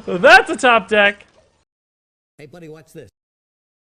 That's a top deck. Hey, buddy, watch this.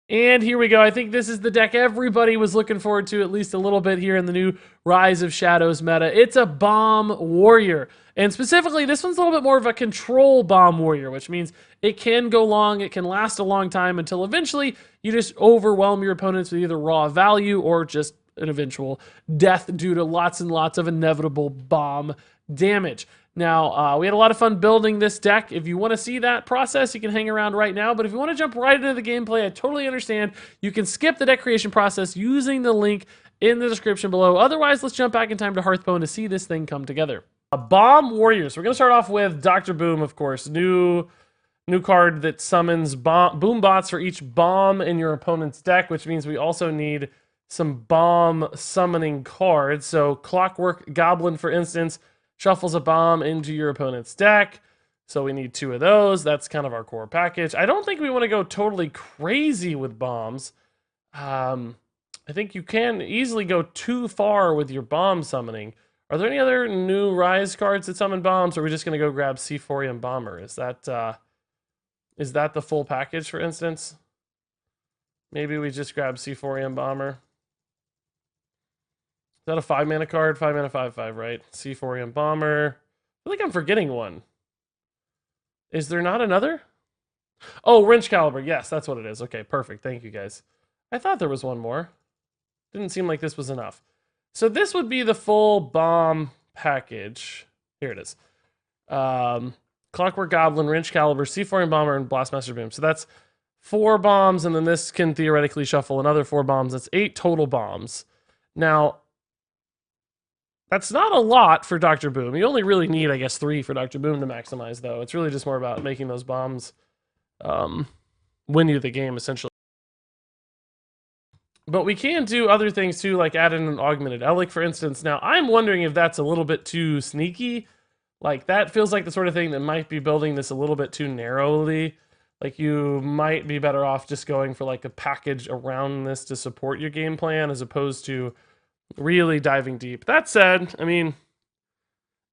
And here we go. I think this is the deck everybody was looking forward to at least a little bit here in the new Rise of Shadows meta. It's a Bomb Warrior. And specifically, this one's a little bit more of a control Bomb Warrior, which means it can go long, it can last a long time until eventually you just overwhelm your opponents with either raw value or just an eventual death due to lots and lots of inevitable bomb damage. Now, we had a lot of fun building this deck. If you want to see that process, you can hang around right now. But if you want to jump right into the gameplay, I totally understand. You can skip the deck creation process using the link in the description below. Otherwise, let's jump back in time to Hearthstone to see this thing come together. Bomb Warriors. We're going to start off with Dr. Boom, of course. New card that summons boom bots for each bomb in your opponent's deck, which means we also need some bomb summoning cards. So Clockwork Goblin, for instance, shuffles a bomb into your opponent's deck. So we need 2 of those. That's kind of our core package. I don't think we want to go totally crazy with bombs. I think you can easily go too far with your bomb summoning. Are there any other new Rise cards that summon bombs, or are we just going to go grab Seaphorium Bomber? Is that the full package, for instance? Maybe we just grab Seaphorium Bomber. Is that a 5-mana card? 5 mana, 5/5, right? Seaphorium Bomber. I feel like I'm forgetting one. Is there not another? Oh, Wrench Caliber. Yes, that's what it is. Okay, perfect. Thank you, guys. I thought there was one more. Didn't seem like this was enough. So this would be the full bomb package. Here it is. Clockwork Goblin, Wrench Caliber, Seaphorium Bomber, and Blastmaster Boom. So that's 4 bombs, and then this can theoretically shuffle another 4 bombs. That's 8 total bombs. Now, that's not a lot for Dr. Boom. You only really need, I guess, 3 for Dr. Boom to maximize, though. It's really just more about making those bombs win you the game, essentially. But we can do other things, too, like add in an Augmented Elic, for instance. Now, I'm wondering if that's a little bit too sneaky. Like, that feels like the sort of thing that might be building this a little bit too narrowly. Like, you might be better off just going for, like, a package around this to support your game plan, as opposed to really diving deep. That said, I mean,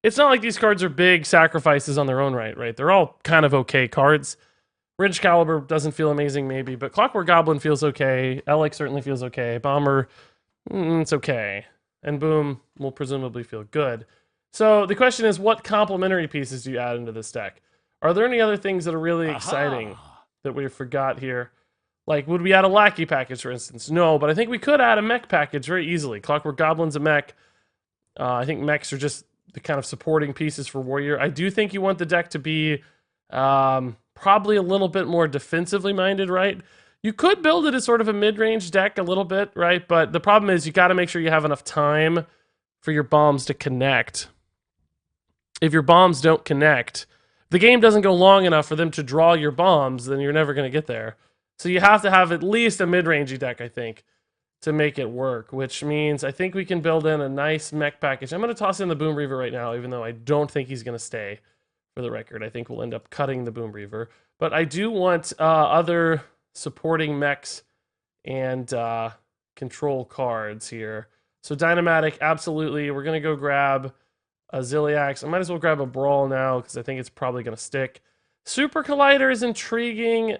it's not like these cards are big sacrifices on their own right? They're all kind of okay cards. Wrench Caliber doesn't feel amazing, maybe, but Clockwork Goblin feels okay. Elic certainly feels okay. Bomber, it's okay. And Boom will presumably feel good. So the question is, what complementary pieces do you add into this deck? Are there any other things that are really exciting that we forgot here? Like, would we add a Lackey package, for instance? No, but I think we could add a mech package very easily. Clockwork Goblin's a mech. I think mechs are just the kind of supporting pieces for Warrior. I do think you want the deck to be probably a little bit more defensively minded, right? You could build it as sort of a mid-range deck a little bit, right? But the problem is you got to make sure you have enough time for your bombs to connect. If your bombs don't connect, the game doesn't go long enough for them to draw your bombs, then you're never going to get there. So you have to have at least a mid-rangey deck, I think, to make it work, which means I think we can build in a nice mech package. I'm going to toss in the Boom Reaver right now, even though I don't think he's going to stay, for the record. I think we'll end up cutting the Boom Reaver. But I do want other supporting mechs and control cards here. So Dynamatic, absolutely. We're going to go grab a Zilliax. I might as well grab a Brawl now, because I think it's probably going to stick. Super Collider is intriguing.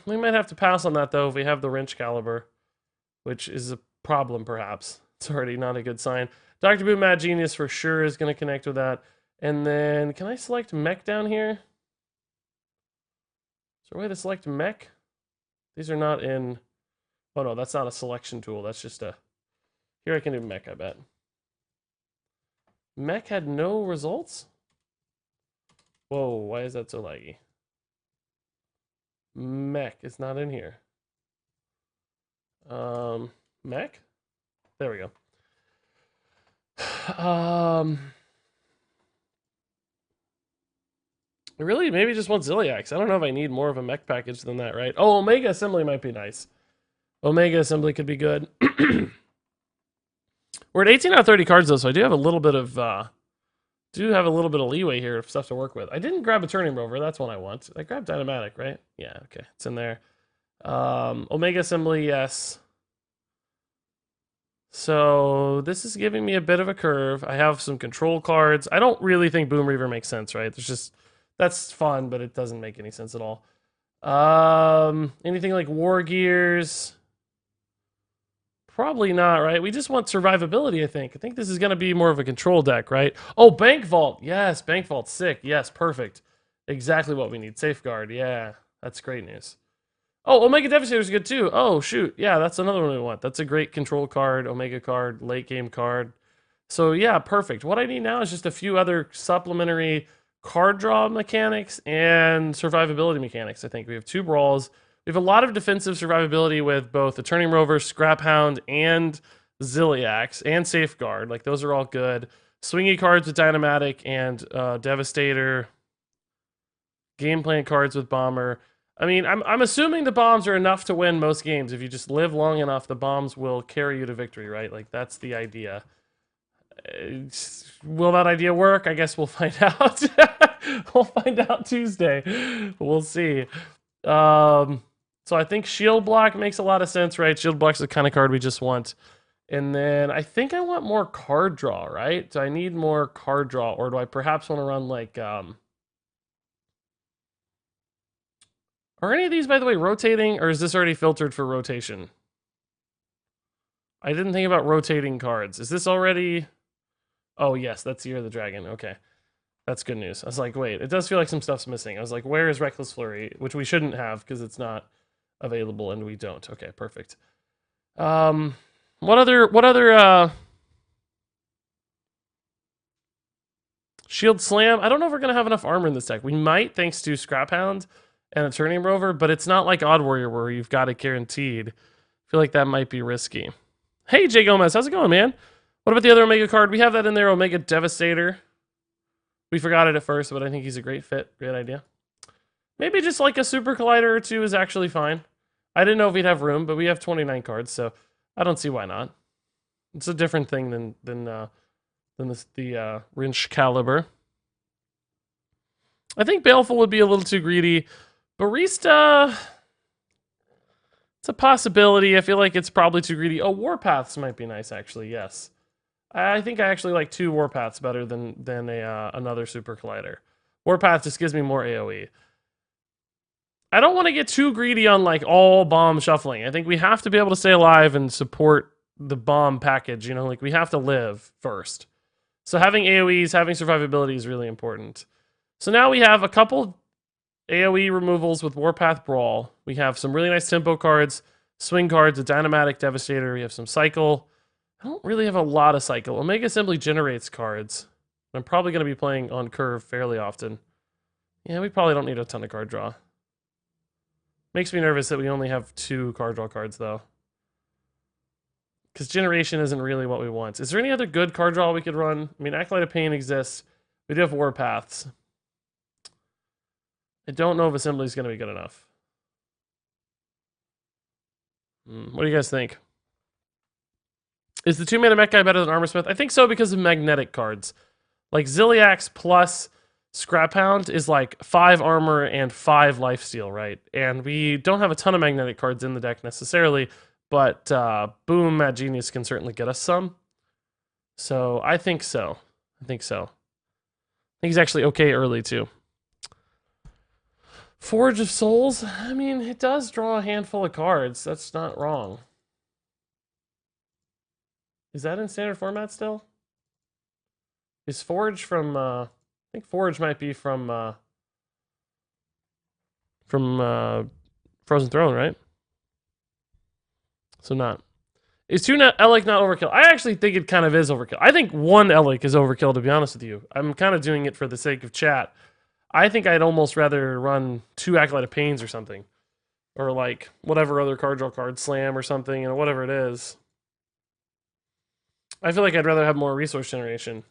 We might have to pass on that, though, if we have the Wrench Caliber, which is a problem, perhaps. It's already not a good sign. Dr. Boom Mad Genius for sure is going to connect with that. And then, can I select Mech down here? Is there a way to select Mech? These are not in... Oh, no, that's not a selection tool. That's just a... Here I can do Mech, I bet. Mech had no results? Whoa, why is that so laggy? Mech is not in here. Mech? There we go. Really, maybe just want Zilliax. I don't know if I need more of a mech package than that, right? Oh, Omega Assembly might be nice. Omega Assembly could be good. We're at 18 out of 30 cards, though, so I do have a little bit of leeway here of stuff to work with. I didn't grab a Turning Rover. That's one I want. I grabbed Dynamatic, right? Yeah, okay. It's in there. Omega Assembly, yes. So this is giving me a bit of a curve. I have some control cards. I don't really think Boom Reaver makes sense, right? That's fun, but it doesn't make any sense at all. Anything like War Gears? Probably not, right? We just want survivability, I think. I think this is going to be more of a control deck, right? Oh, Bank Vault. Yes, Bank Vault's sick. Yes, perfect. Exactly what we need. Safeguard. Yeah, that's great news. Oh, Omega Devastator's good too. Oh, shoot. Yeah, that's another one we want. That's a great control card, Omega card, late game card. So, yeah, perfect. What I need now is just a few other supplementary card draw mechanics and survivability mechanics. I think we have 2 brawls. We have a lot of defensive survivability with both the Turning Rover, Scrap Hound, and Ziliax, and Safeguard. Like, those are all good. Swingy cards with Dynamatic and Devastator. Game plan cards with Bomber. I mean, I'm assuming the bombs are enough to win most games. If you just live long enough, the bombs will carry you to victory, right? Like, that's the idea. Will that idea work? I guess we'll find out. We'll find out Tuesday. We'll see. So I think Shield Block makes a lot of sense, right? Shield Block's the kind of card we just want. And then I think I want more card draw, right? Do I need more card draw, or do I perhaps want to run like are any of these, by the way, rotating, or is this already filtered for rotation? I didn't think about rotating cards. Is this already? Oh, yes, that's Year of the Dragon. Okay. That's good news. I was like, wait, it does feel like some stuff's missing. I was like, where is Reckless Flurry? Which we shouldn't have because it's not available, and we don't. Okay, perfect. What other Shield Slam? I don't know if we're gonna have enough armor in this deck. We might, thanks to Scrap Hound and a Turning Rover, but it's not like Odd Warrior where you've got it guaranteed. I feel like that might be risky. Hey, Jay Gomez, how's it going, man? What about the other Omega card? We have that in there, Omega Devastator. We forgot it at first, but I think he's a great fit. Great idea. Maybe just like a Super Collider or 2 is actually fine. I didn't know if we'd have room, but we have 29 cards, so I don't see why not. It's a different thing than the Wrench Caliber. I think Baleful would be a little too greedy. Barista, it's a possibility. I feel like it's probably too greedy. Oh, Warpaths might be nice, actually. Yes, I think I actually like 2 Warpaths better than another Super Collider. Warpath just gives me more AOE. I don't want to get too greedy on like all bomb shuffling. I think we have to be able to stay alive and support the bomb package. You know, like we have to live first. So having AOEs, having survivability is really important. So now we have a couple AOE removals with Warpath Brawl. We have some really nice tempo cards, swing cards, a Dynamatic Devastator. We have some Cycle. I don't really have a lot of Cycle. Omega Assembly generates cards. I'm probably going to be playing on Curve fairly often. Yeah, we probably don't need a ton of card draw. Makes me nervous that we only have 2 card draw cards, though. Because generation isn't really what we want. Is there any other good card draw we could run? I mean, Acolyte of Pain exists. We do have Warpaths. I don't know if Assembly is going to be good enough. What do you guys think? Is the 2-mana mech guy better than Armorsmith? I think so because of magnetic cards. Like Ziliax plus Scrap Hound is like 5 armor and 5 lifesteal, right? And we don't have a ton of magnetic cards in the deck necessarily, but Boom, Mad Genius can certainly get us some. So I think so. I think he's actually okay early too. Forge of Souls? I mean, it does draw a handful of cards. That's not wrong. Is that in standard format still? Is Forge from, I think Forge might be from Frozen Throne, right? So not. Is 2 Elec not overkill? I actually think it kind of is overkill. I think 1 Elec is overkill, to be honest with you. I'm kind of doing it for the sake of chat. I think I'd almost rather run 2 Acolyte of Pains or something. Or like whatever other card draw card, Slam or something, you know, whatever it is. I feel like I'd rather have more resource generation.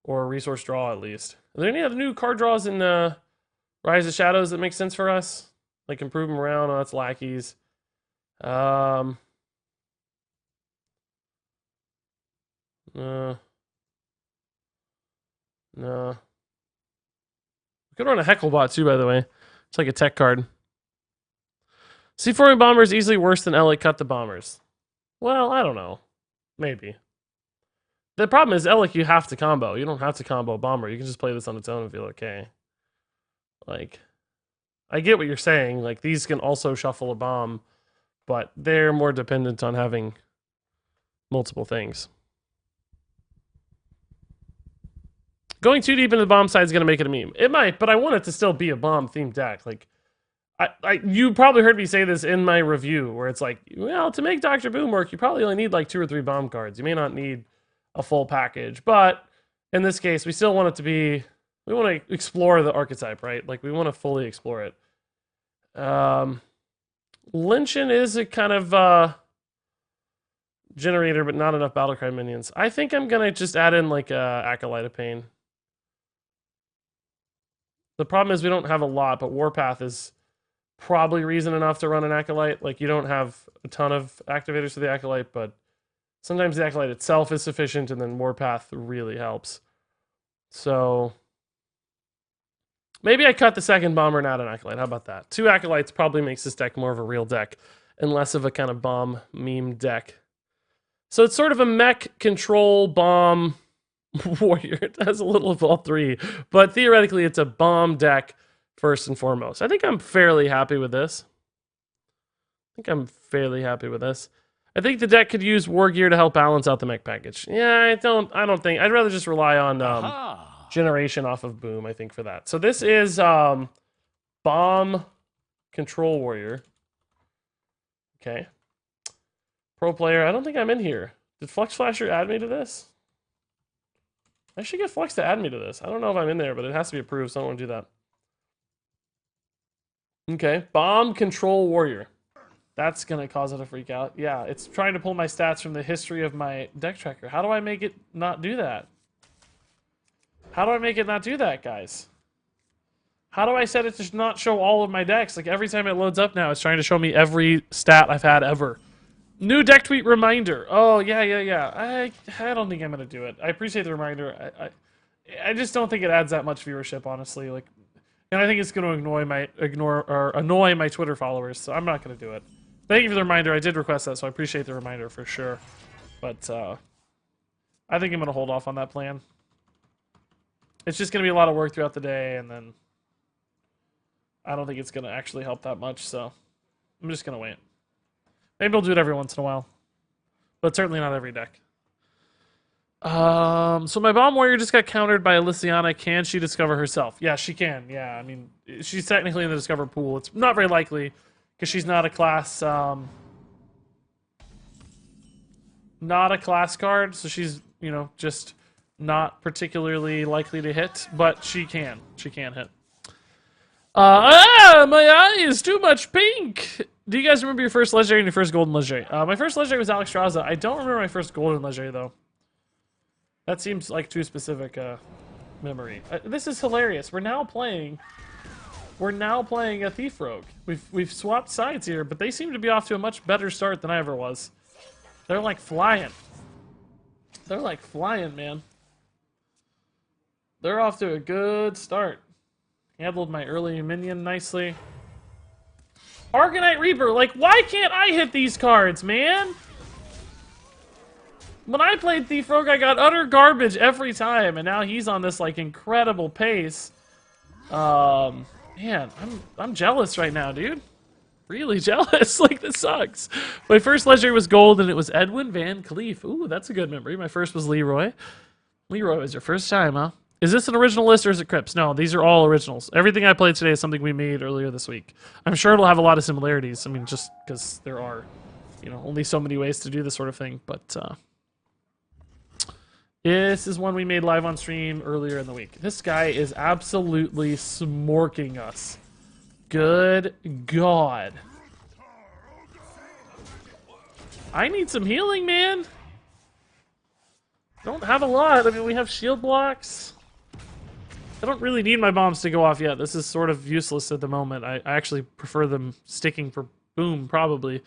Or resource draw, at least. Are there any other new card draws in Rise of Shadows that make sense for us? Like Improve Morale? No, that's lackeys. No. We could run a Hecklebot too, by the way. It's like a tech card. C4 Bomber is easily worse than LA Cut the Bombers. Well, I don't know. Maybe. The problem is, Elec, you have to combo. You don't have to combo Bomber. You can just play this on its own and feel okay. Like, I get what you're saying. Like, these can also shuffle a bomb, but they're more dependent on having multiple things. Going too deep into the bomb side is going to make it a meme. It might, but I want it to still be a bomb-themed deck. Like, you probably heard me say this in my review, where it's like, well, to make Dr. Boom work, you probably only need like 2 or 3 bomb cards. You may not need a full package, but in this case, we still want it to be, we want to explore the archetype, right? Like, we want to fully explore it. Lynchin is a kind of generator, but not enough battlecry minions. I think I'm gonna just add in like Acolyte of Pain. The problem is we don't have a lot, but Warpath is probably reason enough to run an Acolyte. Like, you don't have a ton of activators for the Acolyte, but sometimes the Acolyte itself is sufficient, and then Warpath really helps. So maybe I cut the second bomber and add an Acolyte. How about that? 2 Acolytes probably makes this deck more of a real deck and less of a kind of bomb meme deck. So it's sort of a mech control bomb warrior. It has a little of all 3, but theoretically it's a bomb deck first and foremost. I think I'm fairly happy with this. I think the deck could use war gear to help balance out the mech package. Yeah, I don't think. I'd rather just rely on generation off of Boom, I think, for that. So this is bomb control warrior. Okay. Pro player, I don't think I'm in here. Did Flux Flasher add me to this? I should get Flux to add me to this. I don't know if I'm in there, but it has to be approved, so I don't want to do that. Okay, Bomb Control Warrior. That's going to cause it to freak out. Yeah, it's trying to pull my stats from the history of my deck tracker. How do I make it not do that? How do I make it not do that, guys? How do I set it to not show all of my decks? Like, every time it loads up now, it's trying to show me every stat I've had ever. New deck tweet reminder. Oh, yeah. I don't think I'm going to do it. I appreciate the reminder. I just don't think it adds that much viewership, honestly. Like, and I think it's going to annoy my Twitter followers, so I'm not going to do it. Thank you for the reminder. I did request that, so I appreciate the reminder for sure. But I think I'm going to hold off on that plan. It's just going to be a lot of work throughout the day, and then I don't think it's going to actually help that much, so I'm just going to wait. Maybe I'll do it every once in a while, but certainly not every deck. So my Bomb Warrior just got countered by Elysiana. Can she discover herself? Yeah, she can. Yeah, I mean, she's technically in the Discover pool. It's not very likely, because she's not a class, card, so she's, you know, just not particularly likely to hit, but she can. She can hit. My eye is too much pink! Do you guys remember your first legendary and your first golden legendary? My first legendary was Alexstrasza. I don't remember my first golden legendary, though. That seems like too specific memory. This is hilarious. We're now playing a Thief Rogue. We've swapped sides here, but they seem to be off to a much better start than I ever was. They're like flying. They're like flying, man. They're off to a good start. Handled my early minion nicely. Arcanite Reaper, like, why can't I hit these cards, man? When I played Thief Rogue, I got utter garbage every time, and now he's on this, like, incredible pace. Man, I'm jealous right now, dude. Really jealous. Like, this sucks. My first legendary was gold, and it was Edwin Van Cleef. Ooh, that's a good memory. My first was Leroy. Leroy was your first time, huh? Is this an original list or is it Crips? No, these are all originals. Everything I played today is something we made earlier this week. I'm sure it'll have a lot of similarities. I mean, just because there are, you know, only so many ways to do this sort of thing. But this is one we made live on stream earlier in the week. This guy is absolutely smorking us. Good God. I need some healing, man. Don't have a lot. I mean, we have shield blocks. I don't really need my bombs to go off yet. This is sort of useless at the moment. I actually prefer them sticking for Boom, probably.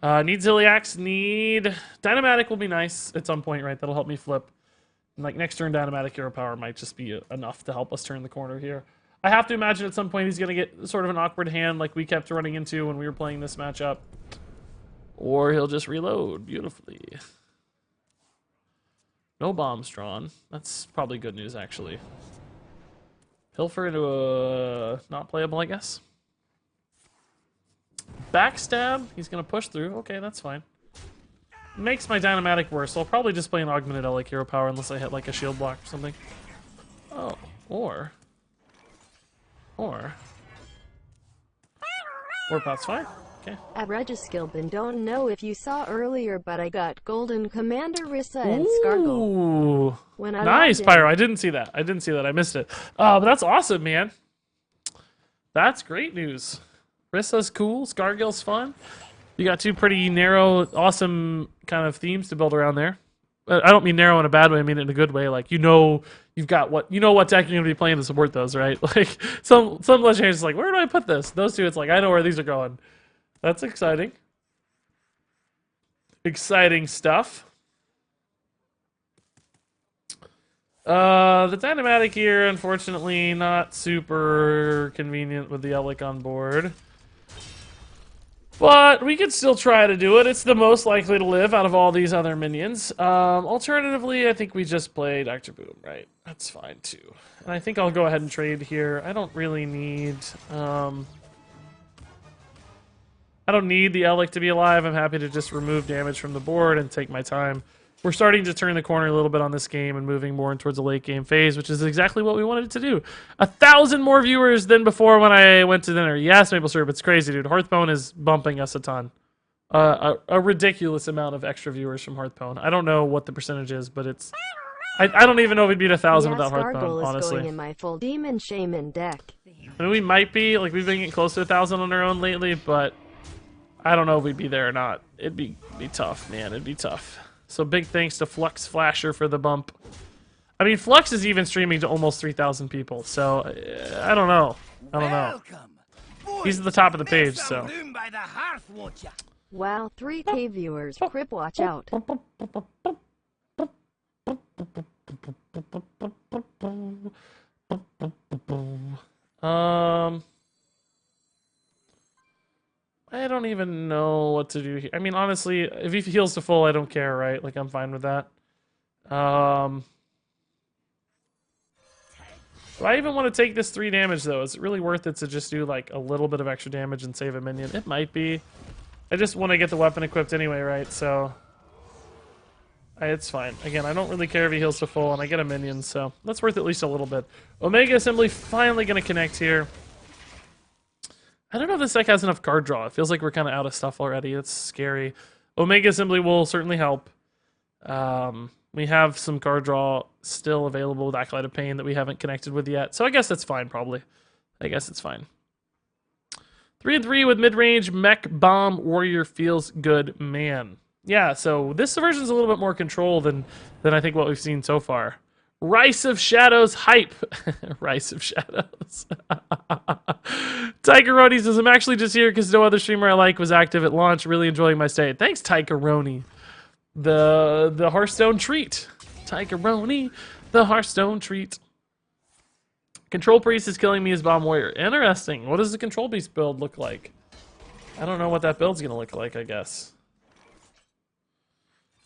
Need Ziliax, need... Dynamatic will be nice at some point, right? That'll help me flip. And like next turn, Dynamatic Hero Power might just be enough to help us turn the corner here. I have to imagine at some point he's going to get sort of an awkward hand like we kept running into when we were playing this matchup. Or he'll just reload beautifully. No bombs drawn. That's probably good news, actually. Pilfer to not playable, I guess. Backstab. He's gonna push through. Okay, that's fine. Makes my Dynamatic worse, so I'll probably just play an Augmented Elec Hero Power unless I hit like a shield block or something. Oh, or Warpath's fine. Okay. At Regiskilbin, don't know if you saw earlier, but I got Golden Commander Rissa and Scargle. Ooh. When I Nice, logged in. Pyro. I didn't see that. I missed it. But that's awesome, man. That's great news. Rissa's cool. Scargill's fun. You got two pretty narrow, awesome kind of themes to build around there. I don't mean narrow in a bad way. I mean it in a good way. Like, you've got what deck you're gonna be playing to support those, right? Like some legendaries is like, where do I put this? Those two, it's like I know where these are going. That's exciting. Exciting stuff. The Dynamatic here, unfortunately, not super convenient with the Elec on board. But we could still try to do it. It's the most likely to live out of all these other minions. Alternatively, I think we just play Dr. Boom, right? That's fine, too. And I think I'll go ahead and trade here. I don't really need... I don't need the Elec to be alive. I'm happy to just remove damage from the board and take my time. We're starting to turn the corner a little bit on this game and moving more towards a late game phase, which is exactly what we wanted to do. 1,000 more viewers than before when I went to dinner. Yes, Maple Syrup, it's crazy, dude. Hearthstone is bumping us a ton. A ridiculous amount of extra viewers from Hearthstone. I don't know what the percentage is, but it's... I don't even know if we'd beat 1,000 Yeah, without Scargle Hearthstone, is honestly. going in my full Demon Shaman deck. I mean, we might be. Like, we've been getting close to 1,000 on our own lately, but I don't know if we'd be there or not. It'd be tough, man. It'd be tough. So big thanks to Flux Flasher for the bump. I mean, Flux is even streaming to almost 3,000 people, so I don't know. I don't know. He's at the top of the page, so. Wow, 3K viewers. Crip, watch out. I don't even know what to do here. I mean, honestly, if he heals to full, I don't care, right? Like, I'm fine with that. Do I even want to take this 3 damage, though? Is it really worth it to just do, like, a little bit of extra damage and save a minion? It might be. I just want to get the weapon equipped anyway, right? So, it's fine. Again, I don't really care if he heals to full, and I get a minion, so that's worth at least a little bit. Omega Assembly finally going to connect here. I don't know if this deck has enough card draw. It feels like we're kind of out of stuff already. It's scary. Omega Assembly will certainly help. We have some card draw still available with Acolyte of Pain that we haven't connected with yet. So I guess that's fine, probably. I guess it's fine. 3-3 with mid-range Mech Bomb Warrior feels good, man. Yeah, so this version's a little bit more control than I think what we've seen so far. Rice of Shadows hype. Rice of Shadows. Tykeroni says, I'm actually just here because no other streamer I like was active at launch. Really enjoying my stay. Thanks, Tykeroni. The Hearthstone treat. Tykeroni, the Hearthstone treat. Control Priest is killing me as Bomb Warrior. Interesting. What does the Control Beast build look like? I don't know what that build's going to look like, I guess.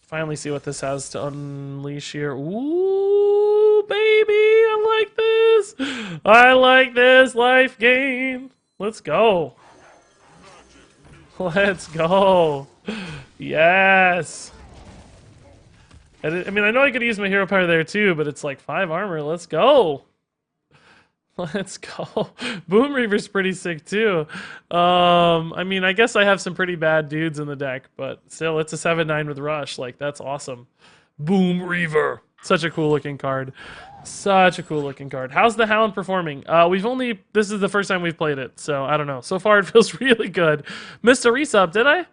Finally see what this has to unleash here. Ooh, baby, I like this. I like this life game. Let's go. Let's go. Yes. I mean, I know I could use my hero power there too, but it's like 5 armor. Let's go. Let's go. Boom Reaver's pretty sick too. I mean, I guess I have some pretty bad dudes in the deck, but still, it's a 7/9 with Rush. Like, that's awesome. Boom Reaver. Such a cool looking card. Such a cool looking card. How's the Hound performing? This is the first time we've played it, so I don't know. So far, it feels really good. Missed a resub, did I?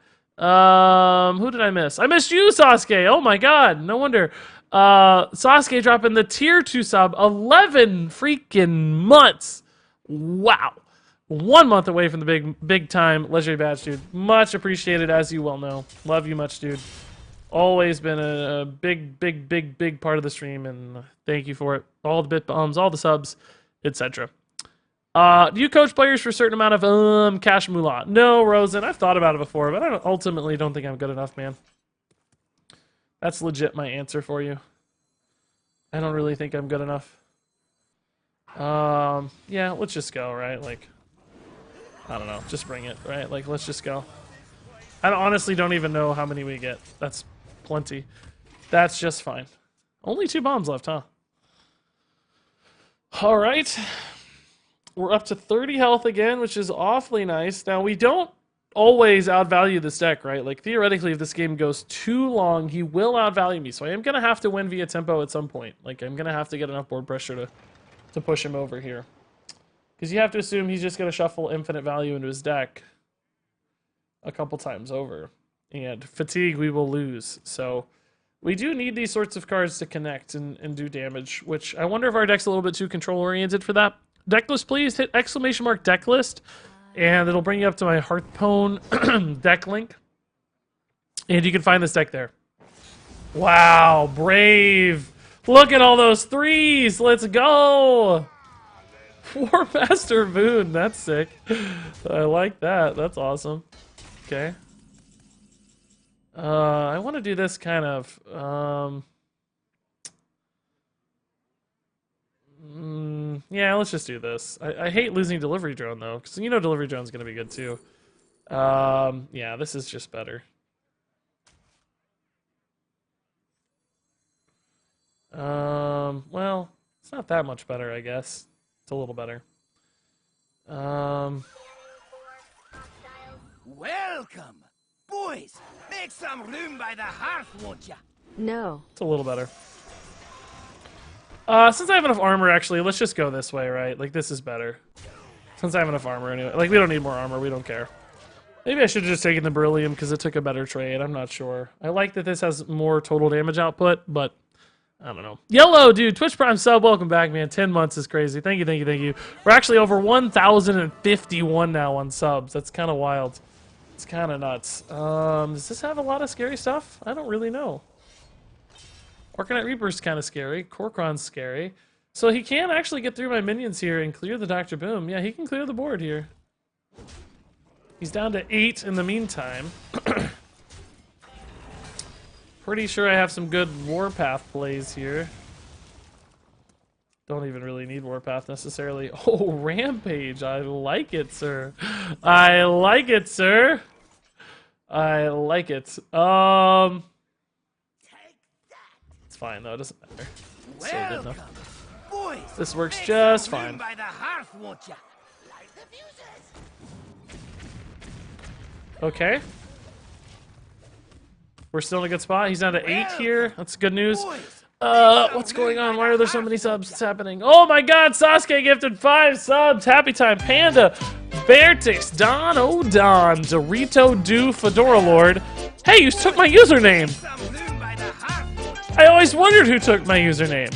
Who did I miss? I missed you, Sasuke. Oh my god. No wonder. Sasuke dropping the tier 2 sub 11 freaking months. Wow. 1 month away from the big time legendary badge, dude. Much appreciated, as you well know. Love you much, dude. Always been a big part of the stream, and thank you for it. All the bit bombs, all the subs, etc. Do you coach players for a certain amount of cash moolah? No, Rosen. I've thought about it before, but I ultimately don't think I'm good enough, man. That's legit my answer for you. I don't really think I'm good enough. Yeah, let's just go, right? Like, I don't know, just bring it, right? Like, let's just go. I honestly don't even know how many we get. That's plenty. That's just fine. Only 2 bombs left, huh? All right. We're up to 30 health again, which is awfully nice. Now, we don't always outvalue this deck, right? Like, theoretically, if this game goes too long, he will outvalue me. So I am going to have to win via tempo at some point. Like, I'm going to have to get enough board pressure to push him over here. Because you have to assume he's just going to shuffle infinite value into his deck a couple times over. And fatigue, we will lose. So we do need these sorts of cards to connect and do damage, which I wonder if our deck's a little bit too control-oriented for that. Decklist, please hit exclamation mark decklist, and it'll bring you up to my Hearthstone deck link. And you can find this deck there. Wow, brave. Look at all those 3s. Let's go. Blastmaster Boom. That's sick. I like that. That's awesome. Okay. I want to do this kind of. Yeah, let's just do this. I hate losing delivery drone though, because you know delivery drone's gonna be good too. Yeah, this is just better. Well, it's not that much better, I guess. It's a little better. Welcome! Boys, make some room by the hearth, won't ya? No. It's a little better. Since I have enough armor, actually, let's just go this way, right? Like, this is better. Since I have enough armor anyway. Like, we don't need more armor. We don't care. Maybe I should have just taken the beryllium because it took a better trade. I'm not sure. I like that this has more total damage output, but I don't know. Yellow, dude. Twitch Prime sub. Welcome back, man. 10 months is crazy. Thank you, thank you, thank you. We're actually over 1,051 now on subs. That's kind of wild. It's kind of nuts. Does this have a lot of scary stuff? I don't really know. Arcanite Reaper's kind of scary. Korkron's scary. So he can actually get through my minions here and clear the Dr. Boom. Yeah, he can clear the board here. He's down to 8 in the meantime. Pretty sure I have some good Warpath plays here. Don't even really need Warpath necessarily. Oh, Rampage. I like it, sir. I like it, sir. I like it. It's fine though, it doesn't matter. It's still good enough. Boys, This works make just some room fine. by the hearth, won't ya? Light the fuses. Okay. We're still in a good spot. He's down to 8 here. That's good news. What's going on? Why are there so many subs? What's happening? Oh my god, Sasuke gifted 5 subs. Happy Time Panda, Beartix, Don O'Don, Dorito Do Fedora Lord. Hey, you took my username. Some room by the hearth. I always wondered who took my username.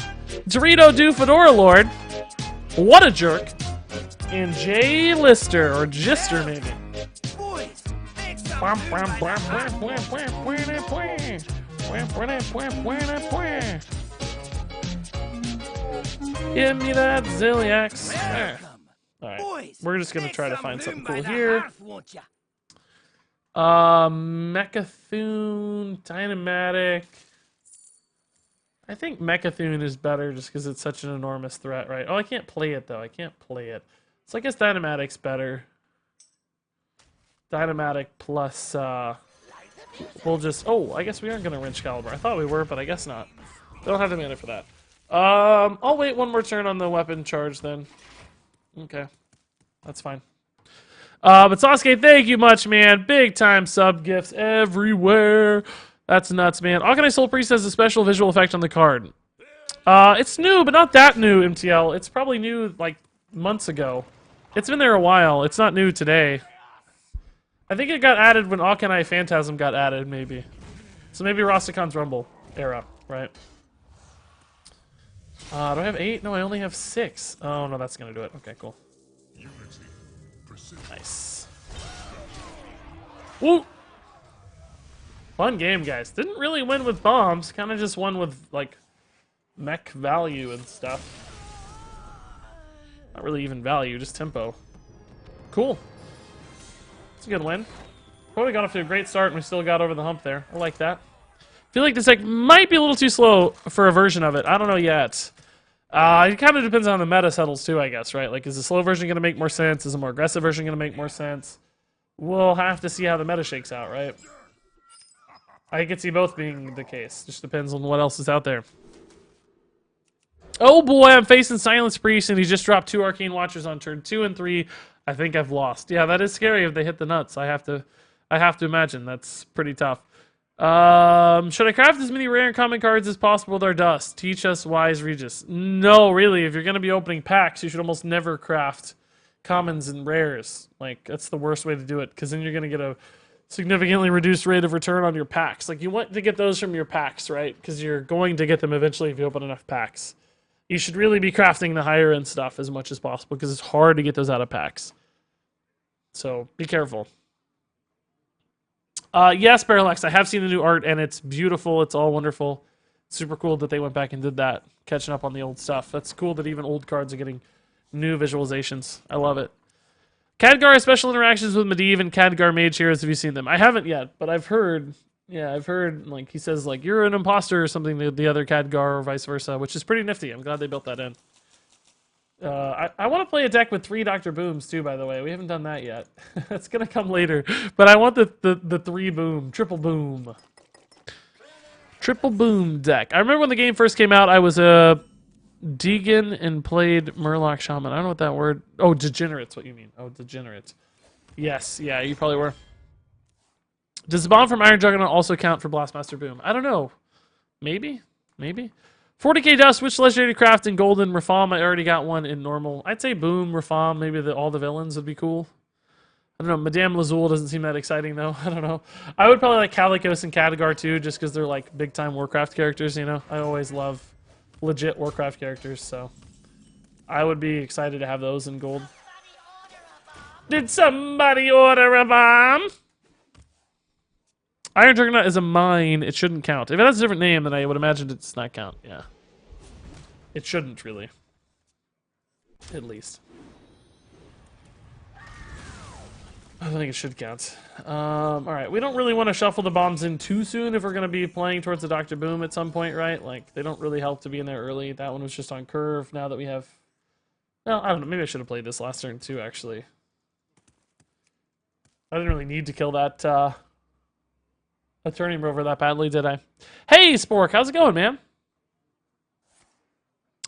Dorito Do Fedora Lord. What a jerk. And Jay Lister, or Gister maybe. Boys, make some room by the hearth. Give me that Zilliax. There. Welcome. Alright, Boys, we're just gonna make try to some find room something by cool the here. hearth, won't ya? Mechathune, Dynamatic. I think Mechathune is better just because it's such an enormous threat, right? Oh, I can't play it though. I can't play it. So I guess Dynamatic's better. Dynamatic plus, we'll just, oh, I guess we aren't gonna Wrench Caliber. I thought we were, but I guess not. Don't have the mana for that. I'll wait one more turn on the weapon charge then. Okay. That's fine. But Sasuke, thank you much, man. Big time sub gifts everywhere. That's nuts, man. Arcanite Soul Priest has a special visual effect on the card. It's new, but not that new, MTL. It's probably new, like, months ago. It's been there a while. It's not new today. I think it got added when Arcanite Phantasm got added, maybe. So maybe Rastakan's Rumble era, right? Do I have 8? No, I only have 6. Oh, no, that's gonna do it. Okay, cool. Nice. Woo! Fun game, guys. Didn't really win with bombs. Kind of just won with, like, mech value and stuff. Not really even value, just tempo. Cool. It's a good win. Probably got off to a great start and we still got over the hump there. I like that. I feel like this deck might be a little too slow for a version of it. I don't know yet. It kind of depends on the meta settles too, I guess, right? Like, is the slow version going to make more sense? Is a more aggressive version going to make more sense? We'll have to see how the meta shakes out, right? I could see both being the case. Just depends on what else is out there. Oh boy, I'm facing Silence Priest, and he just dropped 2 Arcane Watchers on turn 2 and 3. I think I've lost. Yeah, that is scary if they hit the nuts. I have to imagine that's pretty tough. Should I craft as many rare and common cards as possible with our dust? Teach us, wise Regis. No, really. If you're going to be opening packs, you should almost never craft commons and rares. Like, that's the worst way to do it, because then you're going to get a significantly reduced rate of return on your packs. Like, you want to get those from your packs, right? Because you're going to get them eventually if you open enough packs. You should really be crafting the higher end stuff as much as possible, because it's hard to get those out of packs. So, be careful. Yes, Parallax, I have seen the new art, and it's beautiful. It's all wonderful. Super cool that they went back and did that, catching up on the old stuff. That's cool that even old cards are getting new visualizations. I love it. Khadgar has special interactions with Medivh and Khadgar Mage Heroes. Have you seen them? I haven't yet, but I've heard. Yeah, I've heard, like, he says, like, you're an imposter or something to the other Khadgar or vice versa, which is pretty nifty. I'm glad they built that in. I want to play a deck with 3 Dr. Booms, too, by the way. We haven't done that yet. It's going to come later. But I want the 3 boom, triple boom. Triple boom deck. I remember when the game first came out, I was a Deegan and played Murloc Shaman. I don't know what that word... Oh, Degenerate's what you mean. Oh, Degenerate. Yes, yeah, you probably were. Does the bomb from Iron Juggernaut also count for Blastmaster Boom? I don't know. Maybe? Maybe? 40k dust, which legendary craft in golden? Rafam, I already got one in normal. I'd say Boom, Rafam, maybe all the villains would be cool. I don't know, Madame Lazul doesn't seem that exciting though. I don't know. I would probably like Kalikos and Khadgar too, just because they're like big time Warcraft characters, you know? I always love legit Warcraft characters, so I would be excited to have those in gold. Did somebody order a bomb? Iron Juggernaut is a mine. It shouldn't count. If it has a different name, then I would imagine it does not count. Yeah. It shouldn't, really. At least. I don't think it should count. Alright, we don't really want to shuffle the bombs in too soon if we're going to be playing towards the Dr. Boom at some point, right? Like, they don't really help to be in there early. That one was just on curve. Now that we have... Well, I don't know. Maybe I should have played this last turn, too, actually. I didn't really need to kill that, Attorney Rover that badly, did I? Hey, Spork, how's it going, man?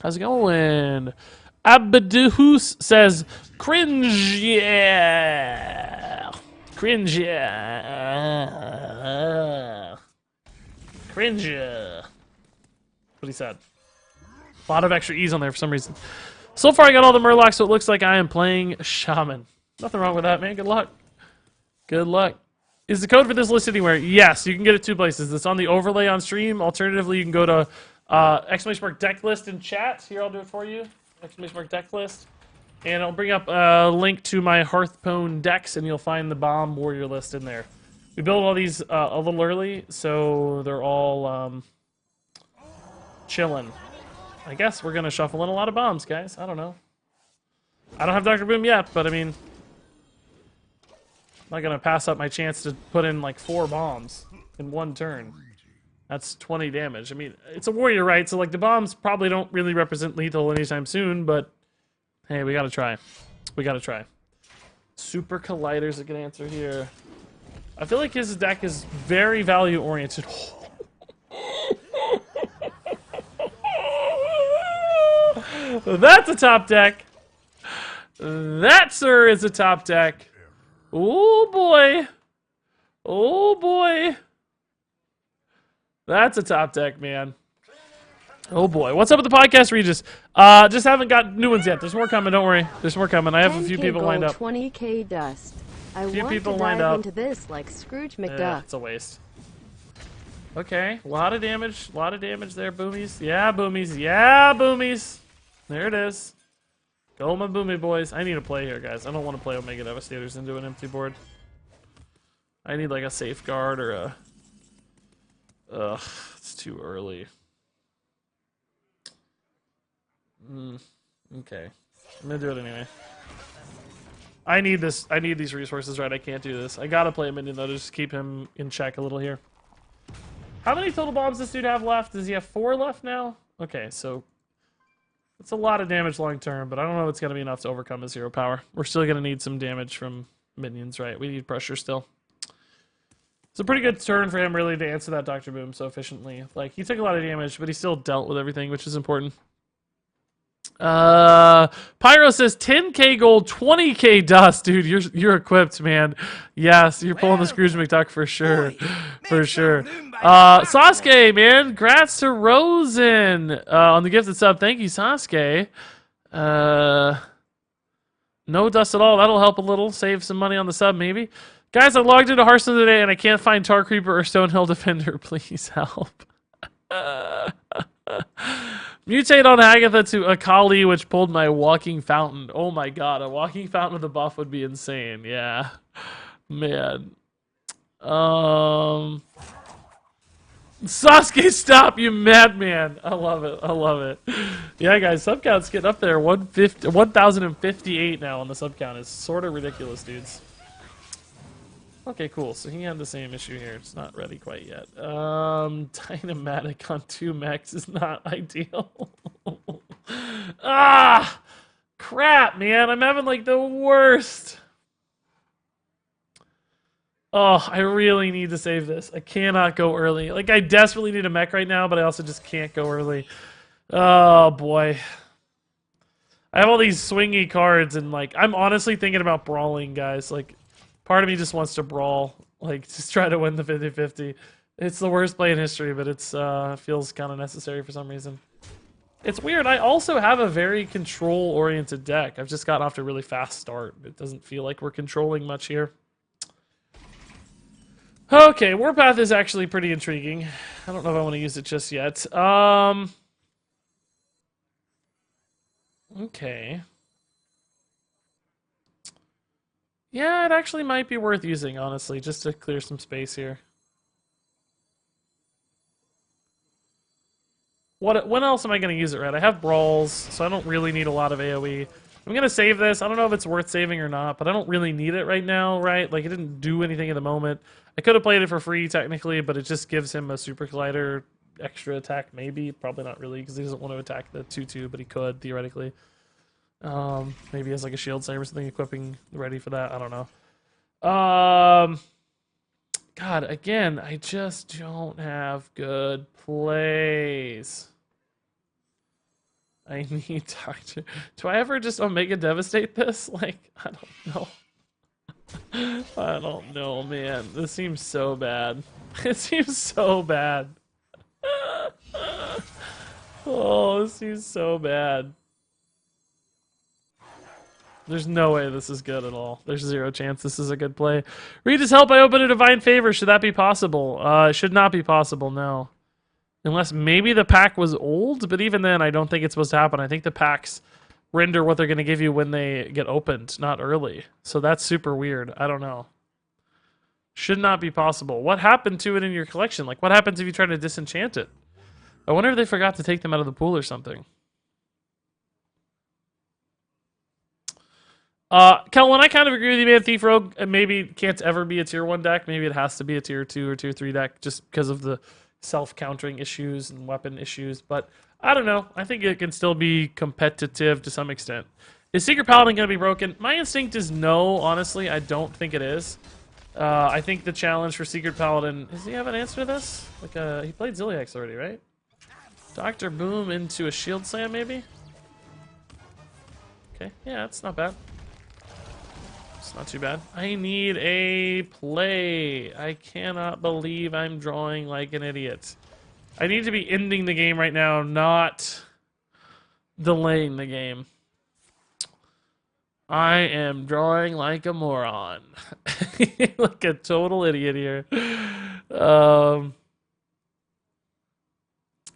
How's it going? Abadahus says, cringe, yeah. Cringe, yeah. Cringe, yeah. What he said. A lot of extra E's on there for some reason. So far, I got all the Murlocs, so it looks like I am playing Shaman. Nothing wrong with that, man. Good luck. Good luck. Is the code for this list anywhere? Yes, you can get it 2 places. It's on the overlay on stream. Alternatively, you can go to ! Deck list in chat. Here, I'll do it for you. ! Deck list. And I'll bring up a link to my Hearthstone decks, and you'll find the Bomb Warrior list in there. We built all these a little early, so they're all chilling. I guess we're going to shuffle in a lot of bombs, guys. I don't know. I don't have Dr. Boom yet, but I mean... I'm not going to pass up my chance to put in like 4 bombs in 1 turn. That's 20 damage. I mean, it's a warrior, right? So like the bombs probably don't really represent lethal anytime soon, but hey, we got to try. We got to try. Super Collider's a good answer here. I feel like his deck is very value oriented. That's a top deck. That, sir, is a top deck. Oh boy. Oh boy. That's a top deck, man. Oh boy. What's up with the podcast, Regis? Just haven't got new ones yet. There's more coming, don't worry. There's more coming. I have a few people lined up. 20k dust. I few want people to lined dive up. into this like Scrooge McDuck. Yeah, it's a waste. Okay, a lot of damage. A lot of damage there, Boomies. Yeah, Boomies. Yeah, Boomies. There it is. Go, my Boomy boys. I need to play here, guys. I don't want to play Omega Devastators into an empty board. I need like a Safeguard or a... Ugh, it's too early. Okay. I'm gonna do it anyway. I need this. I need these resources, right? I can't do this. I gotta play a minion, though, to just keep him in check a little here. How many total bombs does this dude have left? Does he have 4 left now? Okay, so... It's a lot of damage long term, but I don't know if it's going to be enough to overcome his hero power. We're still going to need some damage from minions, right? We need pressure still. It's a pretty good turn for him, really, to answer that Dr. Boom so efficiently. Like, he took a lot of damage, but he still dealt with everything, which is important. Pyro says 10k gold, 20k dust, dude. You're equipped, man. Yes, you're pulling the Scrooge McDuck for sure, for sure. Sasuke, man, congrats to Rosen on the gifted sub. Thank you, Sasuke. No dust at all. That'll help a little. Save some money on the sub, maybe. Guys, I logged into Hearthstone today and I can't find Tar Creeper or Stonehill Defender. Please help. Mutate on Agatha to Akali, which pulled my Walking Fountain. Oh my god, a Walking Fountain with a buff would be insane. Yeah. Man. Sasuke, stop, you madman. I love it. I love it. Yeah, guys, sub count's getting up there. 1,058 now on the sub count. It's sort of ridiculous, dudes. Okay, cool. So he had the same issue here. It's not ready quite yet. Dynamatic on 2 mechs is not ideal. Ah! Crap, man. I'm having, like, the worst. Oh, I really need to save this. I cannot go early. Like, I desperately need a mech right now, but I also just can't go early. Oh, boy. I have all these swingy cards, and, like, I'm honestly thinking about brawling, guys. Like, part of me just wants to brawl. Like, just try to win the 50-50. It's the worst play in history, but it's feels kind of necessary for some reason. It's weird. I also have a very control-oriented deck. I've just gotten off to a really fast start. It doesn't feel like we're controlling much here. Okay, Warpath is actually pretty intriguing. I don't know if I want to use it just yet. Okay. Yeah, it actually might be worth using, honestly, just to clear some space here. When else am I going to use it, right? I have Brawls, so I don't really need a lot of AoE. I'm going to save this. I don't know if it's worth saving or not, but I don't really need it right now, right? Like, it didn't do anything at the moment. I could have played it for free, technically, but it just gives him a Super Collider extra attack, maybe. Probably not really, because he doesn't want to attack the 2-2, but he could, theoretically. Maybe he has, like, a Shield Slam or something equipping ready for that. I don't know. God, again, I just don't have good plays. I need Doctor. Do I ever just Omega Devastate this? Like, I don't know. I don't know, man. This seems so bad. It seems so bad. Oh, this seems so bad. There's no way this is good at all. There's zero chance this is a good play. Regis, help, I open a Divine Favor. Should that be possible? It should not be possible, no. Unless maybe the pack was old, but even then, I don't think it's supposed to happen. I think the packs render what they're going to give you when they get opened, not early. So that's super weird. I don't know. Should not be possible. What happened to it in your collection? Like, what happens if you try to disenchant it? I wonder if they forgot to take them out of the pool or something. Kelvin, I kind of agree with you, man. Thief Rogue maybe can't ever be a tier 1 deck. Maybe it has to be a tier 2 or tier 3 deck just because of the self-countering issues and weapon issues, but I don't know. I think it can still be competitive to some extent. Is Secret Paladin going to be broken? My instinct is no, honestly. I don't think it is. I think the challenge for Secret Paladin... Does he have an answer to this? Like, he played Ziliax already, right? Dr. Boom into a Shield Slam, maybe? Okay, yeah, that's not bad. It's not too bad. I need a play. I cannot believe I'm drawing like an idiot. I need to be ending the game right now, not delaying the game. I am drawing like a moron. Like a total idiot here.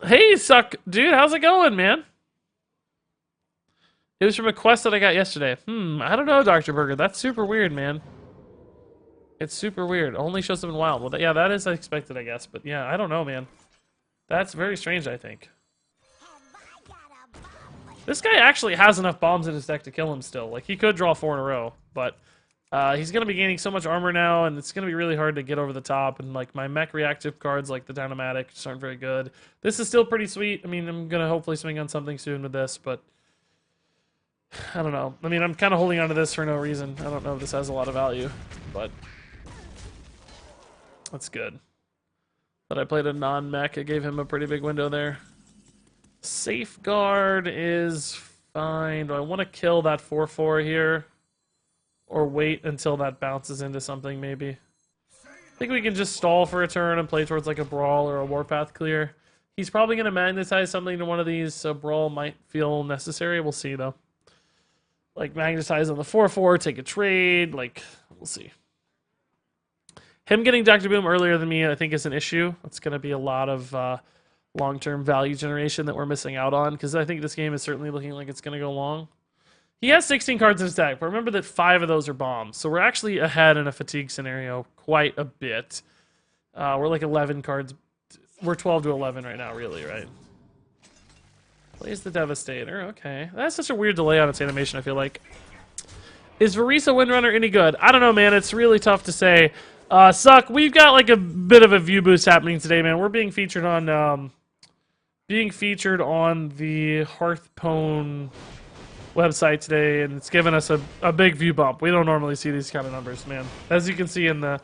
Hey, Suck. Dude, how's it going, man? It was from a quest that I got yesterday. I don't know, Dr. Burger. That's super weird, man. It's super weird. Only shows up in Wild. Well, yeah, that is expected, I guess. But yeah, I don't know, man. That's very strange, I think. This guy actually has enough bombs in his deck to kill him still. Like, he could draw 4 in a row. But He's going to be gaining so much armor now, and it's going to be really hard to get over the top. And like my mech reactive cards, like the Dynamatic, just aren't very good. This is still pretty sweet. I mean, I'm going to hopefully swing on something soon with this, but I don't know. I mean, I'm kind of holding on to this for no reason. I don't know if this has a lot of value, but that's good. But I played a non-mech. It gave him a pretty big window there. Safeguard is fine. Do I want to kill that 4/4 here? Or wait until that bounces into something, maybe? I think we can just stall for a turn and play towards like a Brawl or a Warpath clear. He's probably going to magnetize something to one of these, so Brawl might feel necessary. We'll see, though. Like, magnetize on the 4/4, take a trade. Like, we'll see. Him getting Dr. Boom earlier than me, I think, is an issue. It's going to be a lot of long-term value generation that we're missing out on, because I think this game is certainly looking like it's going to go long. He has 16 cards in his deck, but remember that 5 of those are bombs. So we're actually ahead in a fatigue scenario quite a bit. We're like 11 cards. We're 12 to 11 right now, really, right? Plays the Devastator. Okay. That's such a weird delay on its animation, I feel like. Is Varisa Windrunner any good? I don't know, man. It's really tough to say. Suck, we've got like a bit of a view boost happening today, man. We're being featured on the Hearthstone website today, and it's given us a big view bump. We don't normally see these kind of numbers, man. As you can see in the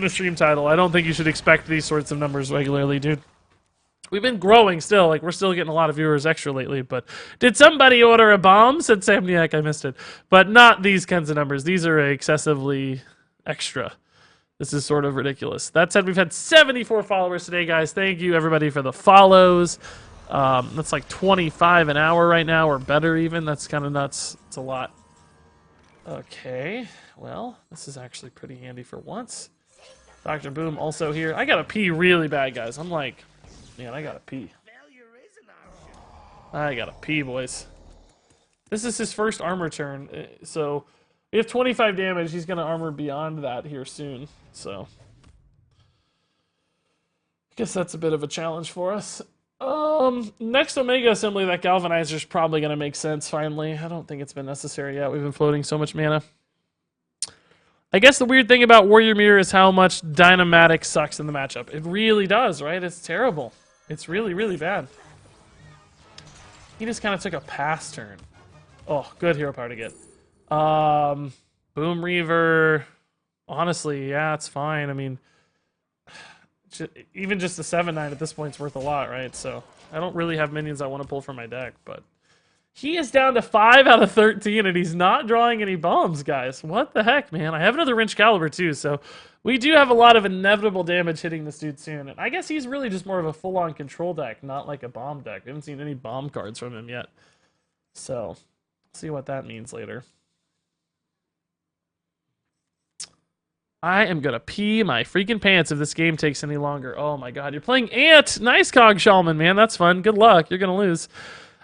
stream title, I don't think you should expect these sorts of numbers regularly, dude. We've been growing still. Like, we're still getting a lot of viewers extra lately, but did somebody order a bomb? Said Samniak, I missed it. But not these kinds of numbers. These are excessively extra. This is sort of ridiculous. That said, we've had 74 followers today, guys. Thank you, everybody, for the follows. That's like 25 an hour right now, or better even. That's kind of nuts. It's a lot. Okay, well, this is actually pretty handy for once. Dr. Boom also here. I gotta pee really bad, guys. I'm like, man, I gotta pee. I gotta pee, boys. This is his first armor turn, so we have 25 damage. He's gonna armor beyond that here soon, so I guess that's a bit of a challenge for us. Next Omega Assembly, that Galvanizer is probably going to make sense, finally. I don't think it's been necessary yet. We've been floating so much mana. I guess the weird thing about Warrior Mirror is how much Dynamatic sucks in the matchup. It really does, right? It's terrible. It's really, really bad. He just kind of took a pass turn. Oh, good hero power to get. Boom Reaver. Honestly, yeah, it's fine. I mean, even just a 7/9 at this point is worth a lot, right? So I don't really have minions I want to pull from my deck, but he is down to 5 out of 13, and he's not drawing any bombs, guys. What the heck, man? I have another Wrench Caliber, too, so we do have a lot of inevitable damage hitting this dude soon. And I guess he's really just more of a full-on control deck, not like a bomb deck. We haven't seen any bomb cards from him yet. So, see what that means later. I am gonna pee my freaking pants if this game takes any longer. Oh my god, you're playing Ant! Nice Cog Shaman, man, that's fun. Good luck, you're gonna lose.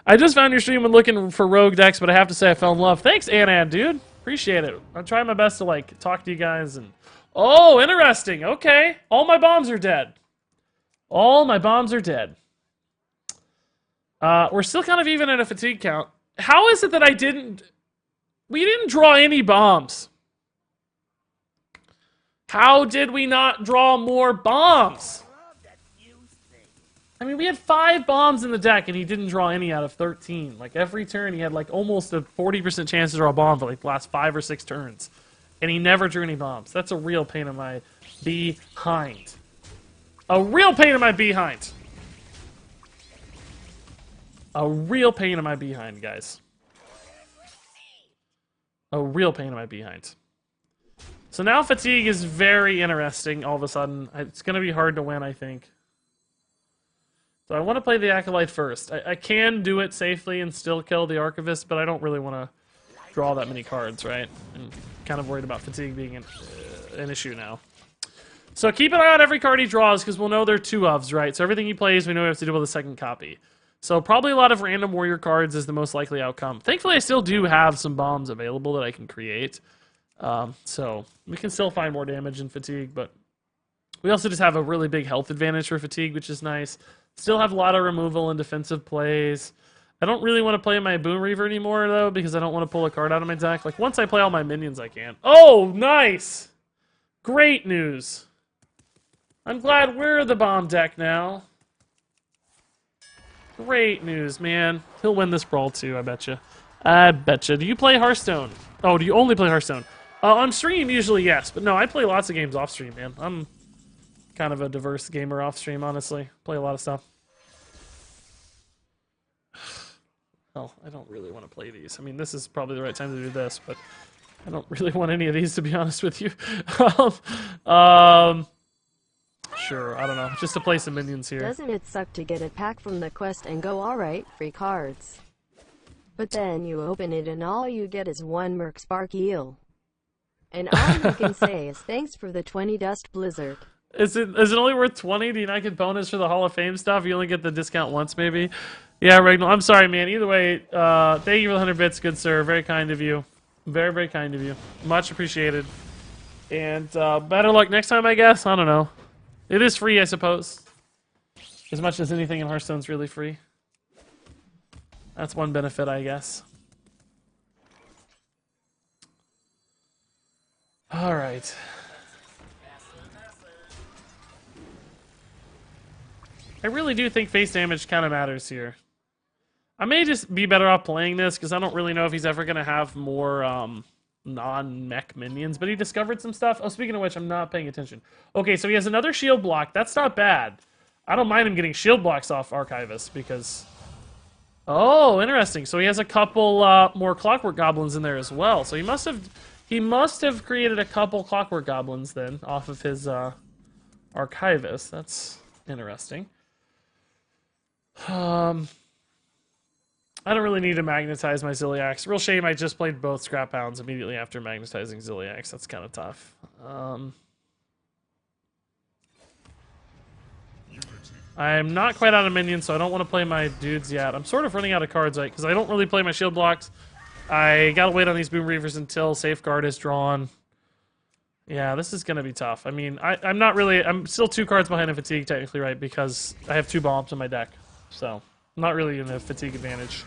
I just found your stream when looking for rogue decks, but I have to say I fell in love. Thanks, Ant, dude. Appreciate it. I'm trying my best to, like, talk to you guys and... Oh, interesting, okay. All my bombs are dead. All my bombs are dead. We're still kind of even at a fatigue count. How is it that we didn't draw any bombs? How did we not draw more bombs? I mean, we had 5 bombs in the deck, and he didn't draw any out of 13. Like, every turn, he had, like, almost a 40% chance to draw a bomb for, like, the last 5 or 6 turns. And he never drew any bombs. That's a real pain in my behind. A real pain in my behind. A real pain in my behind, guys. A real pain in my behind. So now fatigue is very interesting all of a sudden. It's going to be hard to win, I think. So I want to play the Acolyte first. I can do it safely and still kill the Archivist, but I don't really want to draw that many cards, right? I'm kind of worried about fatigue being an issue now. So keep an eye on every card he draws, because we'll know they're 2-ofs, right? So everything he plays, we know we have to deal with a second copy. So probably a lot of random warrior cards is the most likely outcome. Thankfully, I still do have some bombs available that I can create. So we can still find more damage in fatigue, but we also just have a really big health advantage for fatigue, which is nice. Still have a lot of removal and defensive plays. I don't really want to play my Boom Reaver anymore, though, because I don't want to pull a card out of my deck. Like, once I play all my minions, I can. Oh, nice! Great news. I'm glad we're the bomb deck now. Great news, man. He'll win this brawl, too, I betcha. I betcha. Do you play Hearthstone? Oh, do you only play Hearthstone? On stream, usually, yes. But no, I play lots of games off stream, man. I'm kind of a diverse gamer off stream, honestly. Play a lot of stuff. Well, I don't really want to play these. I mean, this is probably the right time to do this, but I don't really want any of these, to be honest with you. Sure, I don't know. Just to play some minions here. Doesn't it suck to get a pack from the quest and go, alright, free cards? But then you open it and all you get is one Merc Spark Eel. And all you can say is thanks for the 20 Dust Blizzard. Is it only worth 20? Do you not get bonus for the Hall of Fame stuff? You only get the discount once, maybe? Yeah, Regnal, I'm sorry, man. Either way, thank you for the 100 bits, good sir. Very kind of you. Very, very kind of you. Much appreciated. And better luck next time, I guess. I don't know. It is free, I suppose. As much as anything in Hearthstone's really free. That's one benefit, I guess. Alright. I really do think face damage kind of matters here. I may just be better off playing this, because I don't really know if he's ever going to have more non-mech minions, but he discovered some stuff. Oh, speaking of which, I'm not paying attention. Okay, so he has another shield block. That's not bad. I don't mind him getting shield blocks off Archivist, because... Oh, interesting. So he has a couple more Clockwork Goblins in there as well. So he must have created a couple Clockwork Goblins then off of his Archivist. That's interesting. I don't really need to magnetize my Zilliax. Real shame I just played both Scrap Hounds immediately after magnetizing Zilliax. That's kind of tough. I'm not quite out of minions, so I don't want to play my dudes yet. I'm sort of running out of cards, right? Because I don't really play my shield blocks. I gotta wait on these Boom Reavers until Safeguard is drawn. Yeah, this is gonna be tough. I mean, I'm not really... I'm still 2 cards behind in Fatigue, technically, right? Because I have 2 bombs in my deck. So, I'm not really in a Fatigue advantage.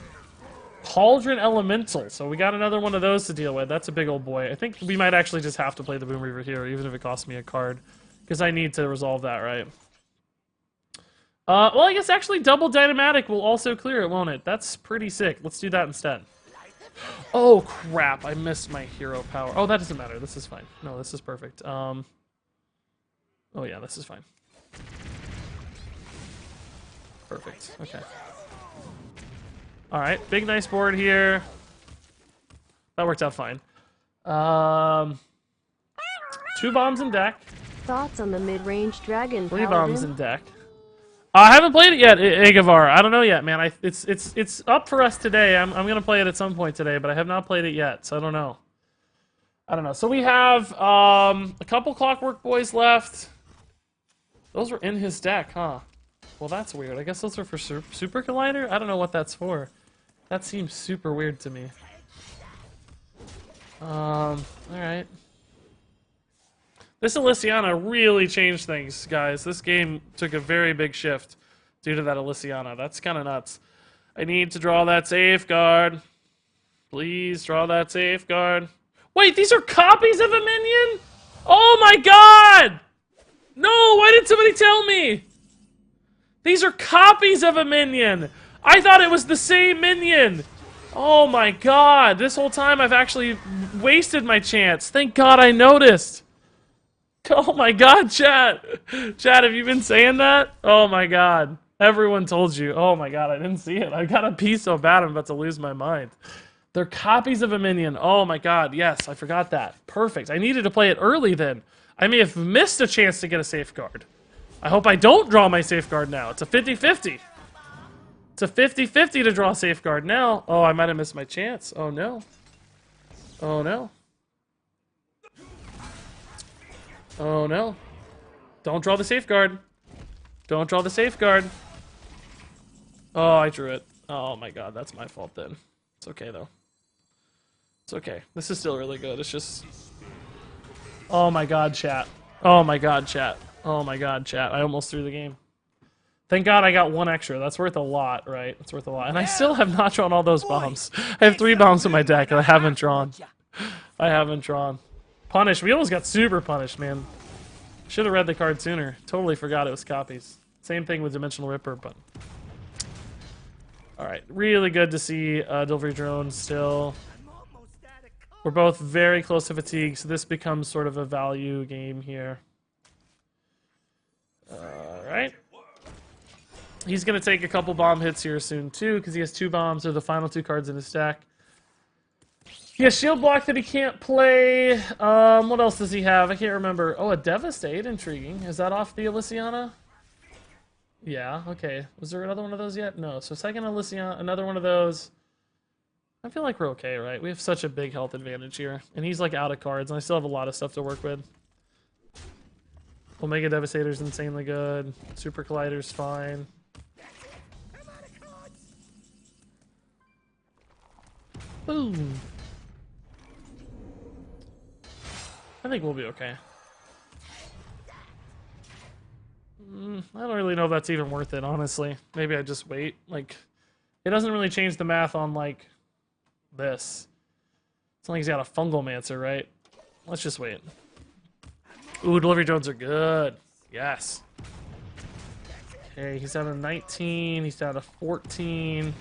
Cauldron Elemental. So we got another one of those to deal with. That's a big old boy. I think we might actually just have to play the Boom Reaver here, even if it costs me a card. Because I need to resolve that, right? Well, I guess actually Double Dynamatic will also clear it, won't it? That's pretty sick. Let's do that instead. Oh, crap. I missed my hero power. Oh, that doesn't matter. This is fine. No, this is perfect. Oh, yeah, this is fine. Perfect. Okay. Alright, big nice board here. That worked out fine. 2 bombs in deck. Thoughts on the mid-range Dragon 3 Paladin? bombs in deck. I haven't played it yet, Agavar. I don't know yet, man. It's up for us today. I'm gonna play it at some point today, but I have not played it yet, so I don't know. So we have a couple Clockwork Boys left. Those were in his deck, huh? Well, that's weird. I guess those are for Super Collider? I don't know what that's for. That seems super weird to me. Alright. This Elysiana really changed things, guys. This game took a very big shift due to that Elysiana. That's kind of nuts. I need to draw that Safeguard. Please draw that Safeguard. Wait, these are copies of a minion? Oh my god! No, why did somebody tell me? These are copies of a minion. I thought it was the same minion. Oh my god, this whole time I've actually wasted my chance. Thank god I noticed. Oh my god, chat. Chat, have you been saying that? Oh my god. Everyone told you. Oh my god, I didn't see it. I got a piece so bad I'm about to lose my mind. They're copies of a minion. Oh my god, yes, I forgot that. Perfect. I needed to play it early then. I may have missed a chance to get a Safeguard. I hope I don't draw my Safeguard now. It's a 50-50. It's a 50-50 to draw Safeguard now. Oh, I might have missed my chance. Oh no. Oh no. Oh no. Don't draw the Safeguard. Don't draw the Safeguard. Oh, I drew it. Oh my god, that's my fault then. It's okay though. It's okay. This is still really good. It's just... Oh my god, chat. Oh my god, chat. Oh my god, chat. I almost threw the game. Thank God I got one extra. That's worth a lot, right? That's worth a lot. And I still have not drawn all those bombs. I have 3 bombs in my deck that I haven't drawn. I haven't drawn. Punished. We almost got super punished, man. Should have read the card sooner. Totally forgot it was copies. Same thing with Dimensional Ripper, but... Alright, really good to see Delivery Drone still. We're both very close to fatigue, so this becomes sort of a value game here. Alright. He's going to take a couple bomb hits here soon, too, because he has 2 bombs. They're the final 2 cards in his stack. He has Shield Block that he can't play. What else does he have? I can't remember. Oh, a Devastate. Intriguing. Is that off the Elysiana? Yeah, okay. Was there another one of those yet? No. So second Elysiana, another one of those. I feel like we're okay, right? We have such a big health advantage here. And he's, like, out of cards, and I still have a lot of stuff to work with. Omega Devastator's insanely good. Super Collider's fine. Boom. I think we'll be okay. I don't really know if that's even worth it, honestly. Maybe I just wait. Like, it doesn't really change the math on, like, this. It's not like he's got a Fungal Mancer, right? Let's just wait. Ooh, Delivery Drones are good. Yes. Okay, he's down to 19. He's down to 14.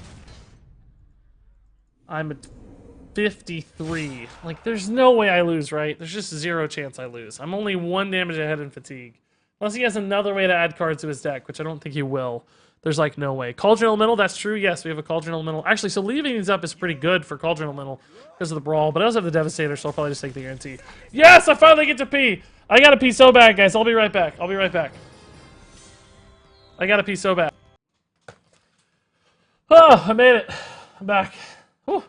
I'm at 53. Like, there's no way I lose, right? There's just 0 chance I lose. I'm only 1 damage ahead in fatigue. Unless he has another way to add cards to his deck, which I don't think he will. There's, like, no way. Cauldron Elemental, that's true. Yes, we have a Cauldron Elemental. Actually, so leaving these up is pretty good for Cauldron Elemental because of the Brawl, but I also have the Devastator, so I'll probably just take the guarantee. Yes, I finally get to pee! I gotta pee so bad, guys. I'll be right back. I'll be right back. I gotta pee so bad. Oh, I made it. I'm back. Whew.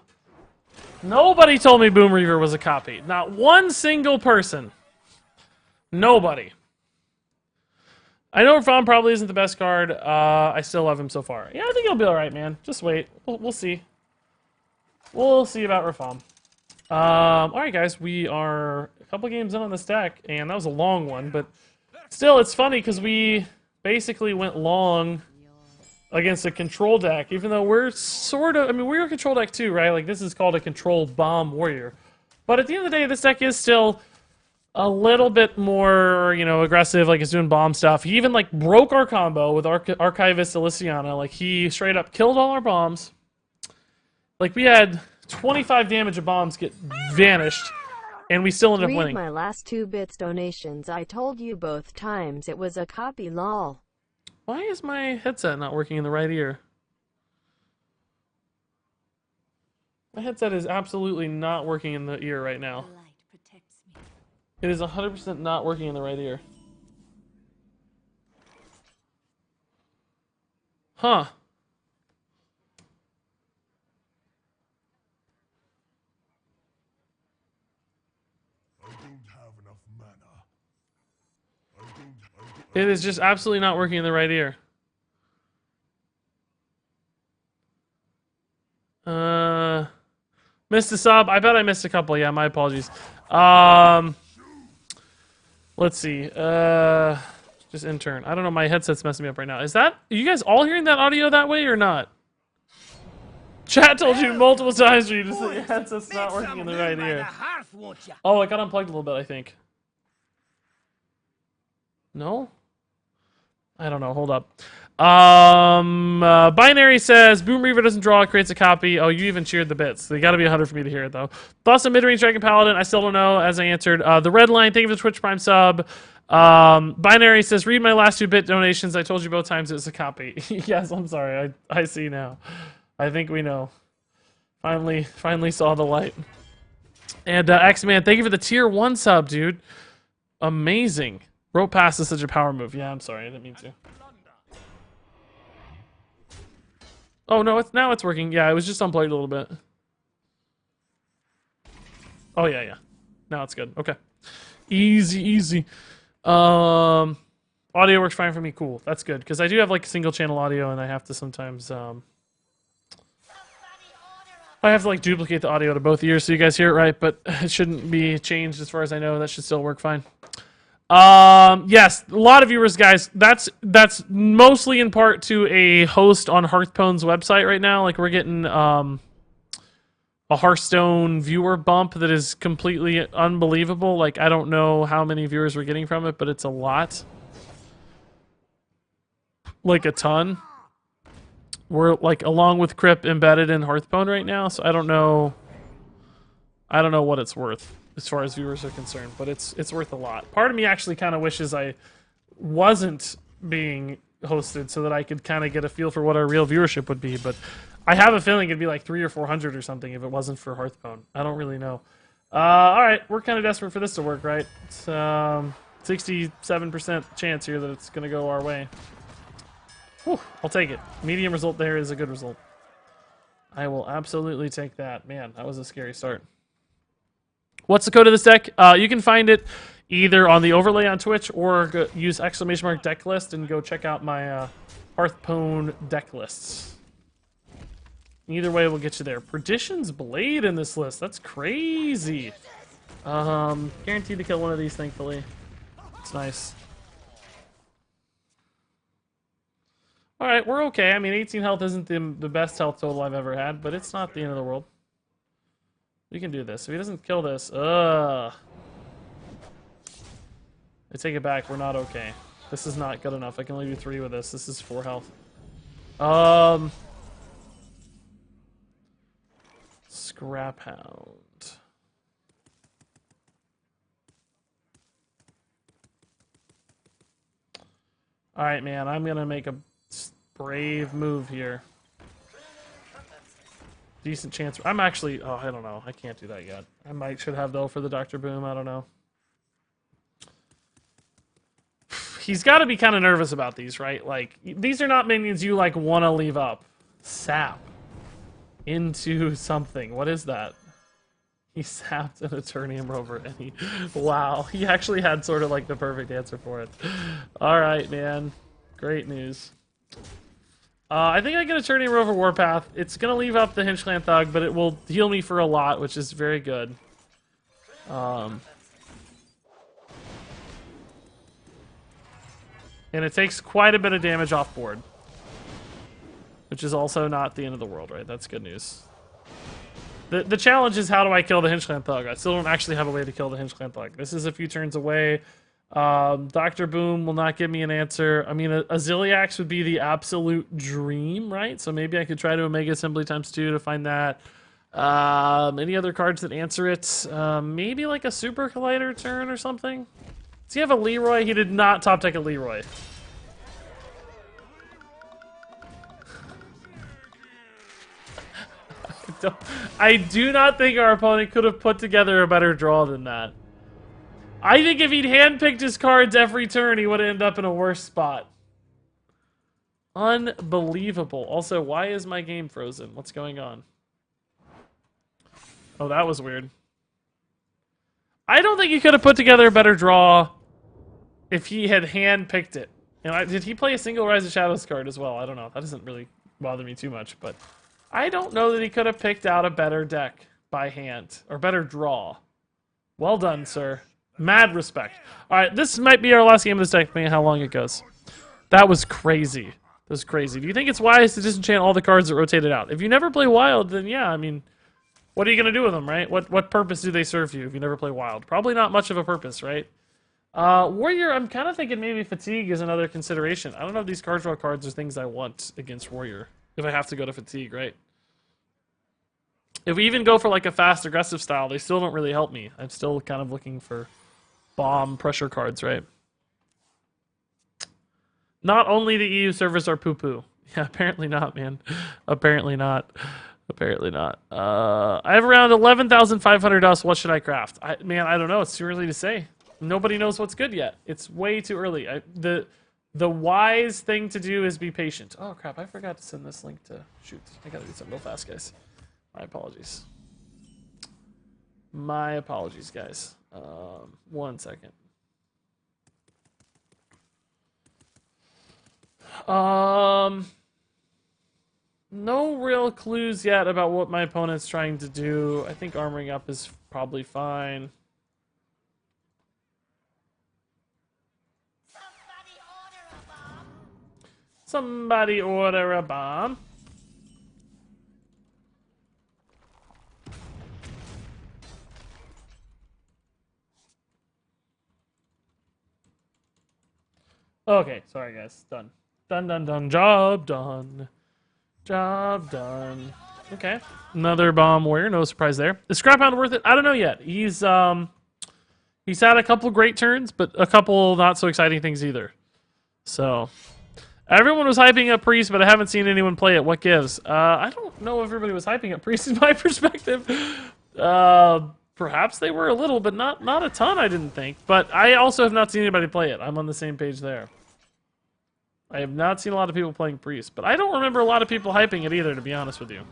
Nobody told me Boom Reaver was a copy. Not one single person. Nobody. I know Rafaam probably isn't the best card. I still love him so far. Yeah, I think he'll be alright, man. Just wait. We'll see. We'll see about Rafaam. Alright, guys. We are a couple games in on this deck, and that was a long one, but still, it's funny because we basically went long against a control deck, even though we're sort of... I mean, we're a control deck too, right? Like, this is called a control bomb warrior. But at the end of the day, this deck is still a little bit more, you know, aggressive, like it's doing bomb stuff. He even, like, broke our combo with Archivist Elysiana. Like, he straight up killed all our bombs. Like, we had 25 damage of bombs get vanished, and we still ended up winning. Read my last 2 bits donations. I told you both times it was a copy, lol. Why is my headset not working in the right ear? My headset is absolutely not working in the ear right now. It is 100% not working in the right ear. Huh. It is just absolutely not working in the right ear. Missed a sub. I bet I missed a couple. Yeah, my apologies. Let's see. Just intern. I don't know. My headset's messing me up right now. Is that... Are you guys all hearing that audio that way or not? Chat told you multiple times for you to say your headset's not working in the right ear. Oh, it got unplugged a little bit, I think. No? I don't know. Hold up. Binary says, Boom Reaver doesn't draw, it creates a copy. Oh, you even cheered the bits. They gotta be 100 for me to hear it, though. Thoughts on mid-range Dragon Paladin? I still don't know, as I answered. The Red Line, thank you for the Twitch Prime sub. Binary says, read my last 2 bit donations. I told you both times it was a copy. Yes, I'm sorry. I see now. I think we know. Finally saw the light. And X-Man, thank you for the tier 1 sub, dude. Amazing. Rope pass is such a power move. Yeah, I'm sorry. I didn't mean to. Oh, no, now it's working. Yeah, it was just unplugged a little bit. Oh, yeah. Now it's good. Okay. Easy. Audio works fine for me. Cool. That's good. Because I do have, like, single channel audio, and I have to sometimes... I have to, like, duplicate the audio to both ears so you guys hear it right, but it shouldn't be changed as far as I know. That should still work fine. Yes, a lot of viewers, guys. That's mostly in part to a host on Hearthstone's website right now. Like we're getting a Hearthstone viewer bump that is completely unbelievable. Like I don't know how many viewers we're getting from it, but it's a lot. Like a ton. We're like along with Crip embedded in Hearthstone right now, so I don't know what it's worth as far as viewers are concerned, but it's worth a lot. Part of me actually kind of wishes I wasn't being hosted so that I could kind of get a feel for what our real viewership would be, but I have a feeling it'd be like 300 or 400 or something if it wasn't for Hearthstone. I don't really know. All right, we're kind of desperate for this to work, right? It's 67% chance here that it's going to go our way. Whew, I'll take it. Medium result there is a good result. I will absolutely take that. Man, that was a scary start. What's the code of this deck? You can find it either on the overlay on Twitch or use !! deck list and go check out my Hearthstone deck lists. Either way will get you there. Perdition's Blade in this list. That's crazy. Guaranteed to kill one of these, thankfully. It's nice. Alright, we're okay. I mean, 18 health isn't the best health total I've ever had, but it's not the end of the world. We can do this. If he doesn't kill this, I take it back. We're not okay. This is not good enough. I can only do 3 with this. This is 4 health. Scrap Hound. Alright, man. I'm gonna make a brave move here. Decent chance. I'm actually... Oh, I don't know. I can't do that yet. I should have, though, for the Dr. Boom. I don't know. He's got to be kind of nervous about these, right? Like, these are not minions you, like, want to leave up. Sap. Into something. What is that? He sapped an Eternium Rover, and he... Wow. He actually had sort of, like, the perfect answer for it. Alright, man. Great news. I think I get a Eternium Rover Warpath. It's going to leave up the Hinchland Thug, but it will heal me for a lot, which is very good. And it takes quite a bit of damage off board. Which is also not the end of the world, right? That's good news. The challenge is how do I kill the Hinchland Thug? I still don't actually have a way to kill the Hinchland Thug. This is a few turns away. Dr. Boom will not give me an answer. I mean, a Zilliax would be the absolute dream, right? So maybe I could try to Omega Assembly ×2 to find that. Any other cards that answer it? Maybe like a Super Collider turn or something? Does he have a Leroy? He did not top deck a Leroy. I do not think our opponent could have put together a better draw than that. I think if he'd handpicked his cards every turn, he would end up in a worse spot. Unbelievable. Also, why is my game frozen? What's going on? Oh, that was weird. I don't think he could have put together a better draw if he had handpicked it. And did he play a single Rise of Shadows card as well? I don't know. That doesn't really bother me too much, but I don't know that he could have picked out a better deck by hand, or better draw. Well done, sir. Mad respect. Alright, this might be our last game of this deck, depending on how long it goes. That was crazy. That was crazy. Do you think it's wise to disenchant all the cards that rotated out? If you never play Wild, then yeah, I mean, what are you going to do with them, right? What purpose do they serve you if you never play Wild? Probably not much of a purpose, right? Warrior, I'm kind of thinking maybe Fatigue is another consideration. I don't know if these card draw cards are things I want against Warrior. If I have to go to Fatigue, right? If we even go for like a fast aggressive style, they still don't really help me. I'm still kind of looking for bomb pressure cards, right? Not only the EU servers are poo-poo. Yeah, apparently not, man. Apparently not. Apparently not. I have around 11,500 dust. What should I craft? Man, I don't know. It's too early to say. Nobody knows what's good yet. It's way too early. The wise thing to do is be patient. Oh, crap. I forgot to send this link to... Shoot. I gotta do something real fast, guys. My apologies. My apologies, guys. 1 second. No real clues yet about what my opponent's trying to do. I think armoring up is probably fine. Somebody order a bomb. Okay, sorry guys. Done. Done. Job done. Job done. Okay. Another bomb warrior, no surprise there. Is Scraphound worth it? I don't know yet. He's had a couple great turns, but a couple not so exciting things either. So everyone was hyping up Priest, but I haven't seen anyone play it. What gives? I don't know if everybody was hyping up Priest in my perspective. Perhaps they were a little, but not a ton, I didn't think. But I also have not seen anybody play it. I'm on the same page there. I have not seen a lot of people playing Priest, but I don't remember a lot of people hyping it either, to be honest with you.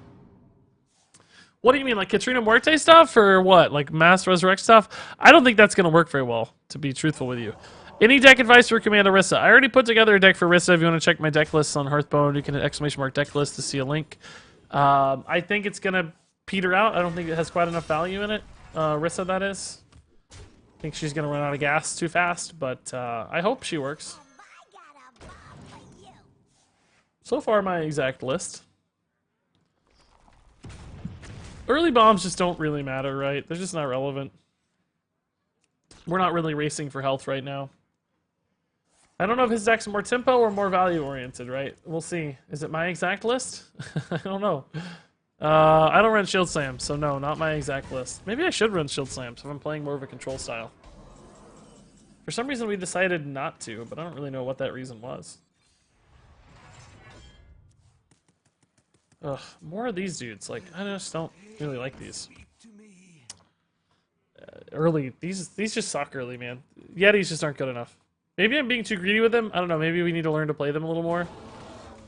What do you mean, like Katrina Muerte stuff, or what? Like Mass Resurrect stuff? I don't think that's going to work very well, to be truthful with you. Any deck advice for Commander Rissa? I already put together a deck for Rissa. If you want to check my deck lists on Hearthstone, you can hit ! deck list to see a link. I think it's going to peter out. I don't think it has quite enough value in it. Rissa, that is. I think she's going to run out of gas too fast, but I hope she works. So far, my exact list. Early bombs just don't really matter, right? They're just not relevant. We're not really racing for health right now. I don't know if his deck's more tempo or more value-oriented, right? We'll see. Is it my exact list? I don't know. I don't run Shield Slam, so no, not my exact list. Maybe I should run Shield Slams if I'm playing more of a control style. For some reason, we decided not to, but I don't really know what that reason was. Ugh, more of these dudes. Like, I just don't really like these. Early, these just suck early, man. Yetis just aren't good enough. Maybe I'm being too greedy with them. I don't know. Maybe we need to learn to play them a little more.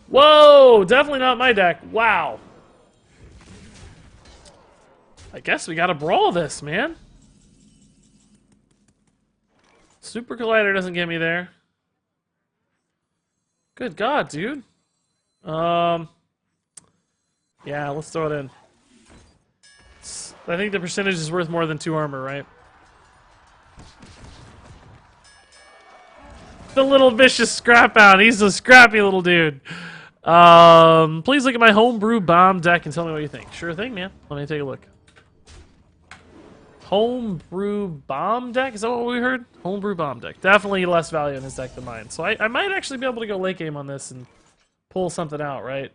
Whoa! Definitely not my deck. Wow. I guess we gotta brawl this, man. Super Collider doesn't get me there. Good God, dude. Yeah, let's throw it in. I think the percentage is worth more than 2 armor, right? The little vicious scrap out. He's a scrappy little dude. Please look at my homebrew bomb deck and tell me what you think. Sure thing, man. Let me take a look. Homebrew bomb deck? Is that what we heard? Homebrew bomb deck. Definitely less value in his deck than mine. So I might actually be able to go late game on this and pull something out, right?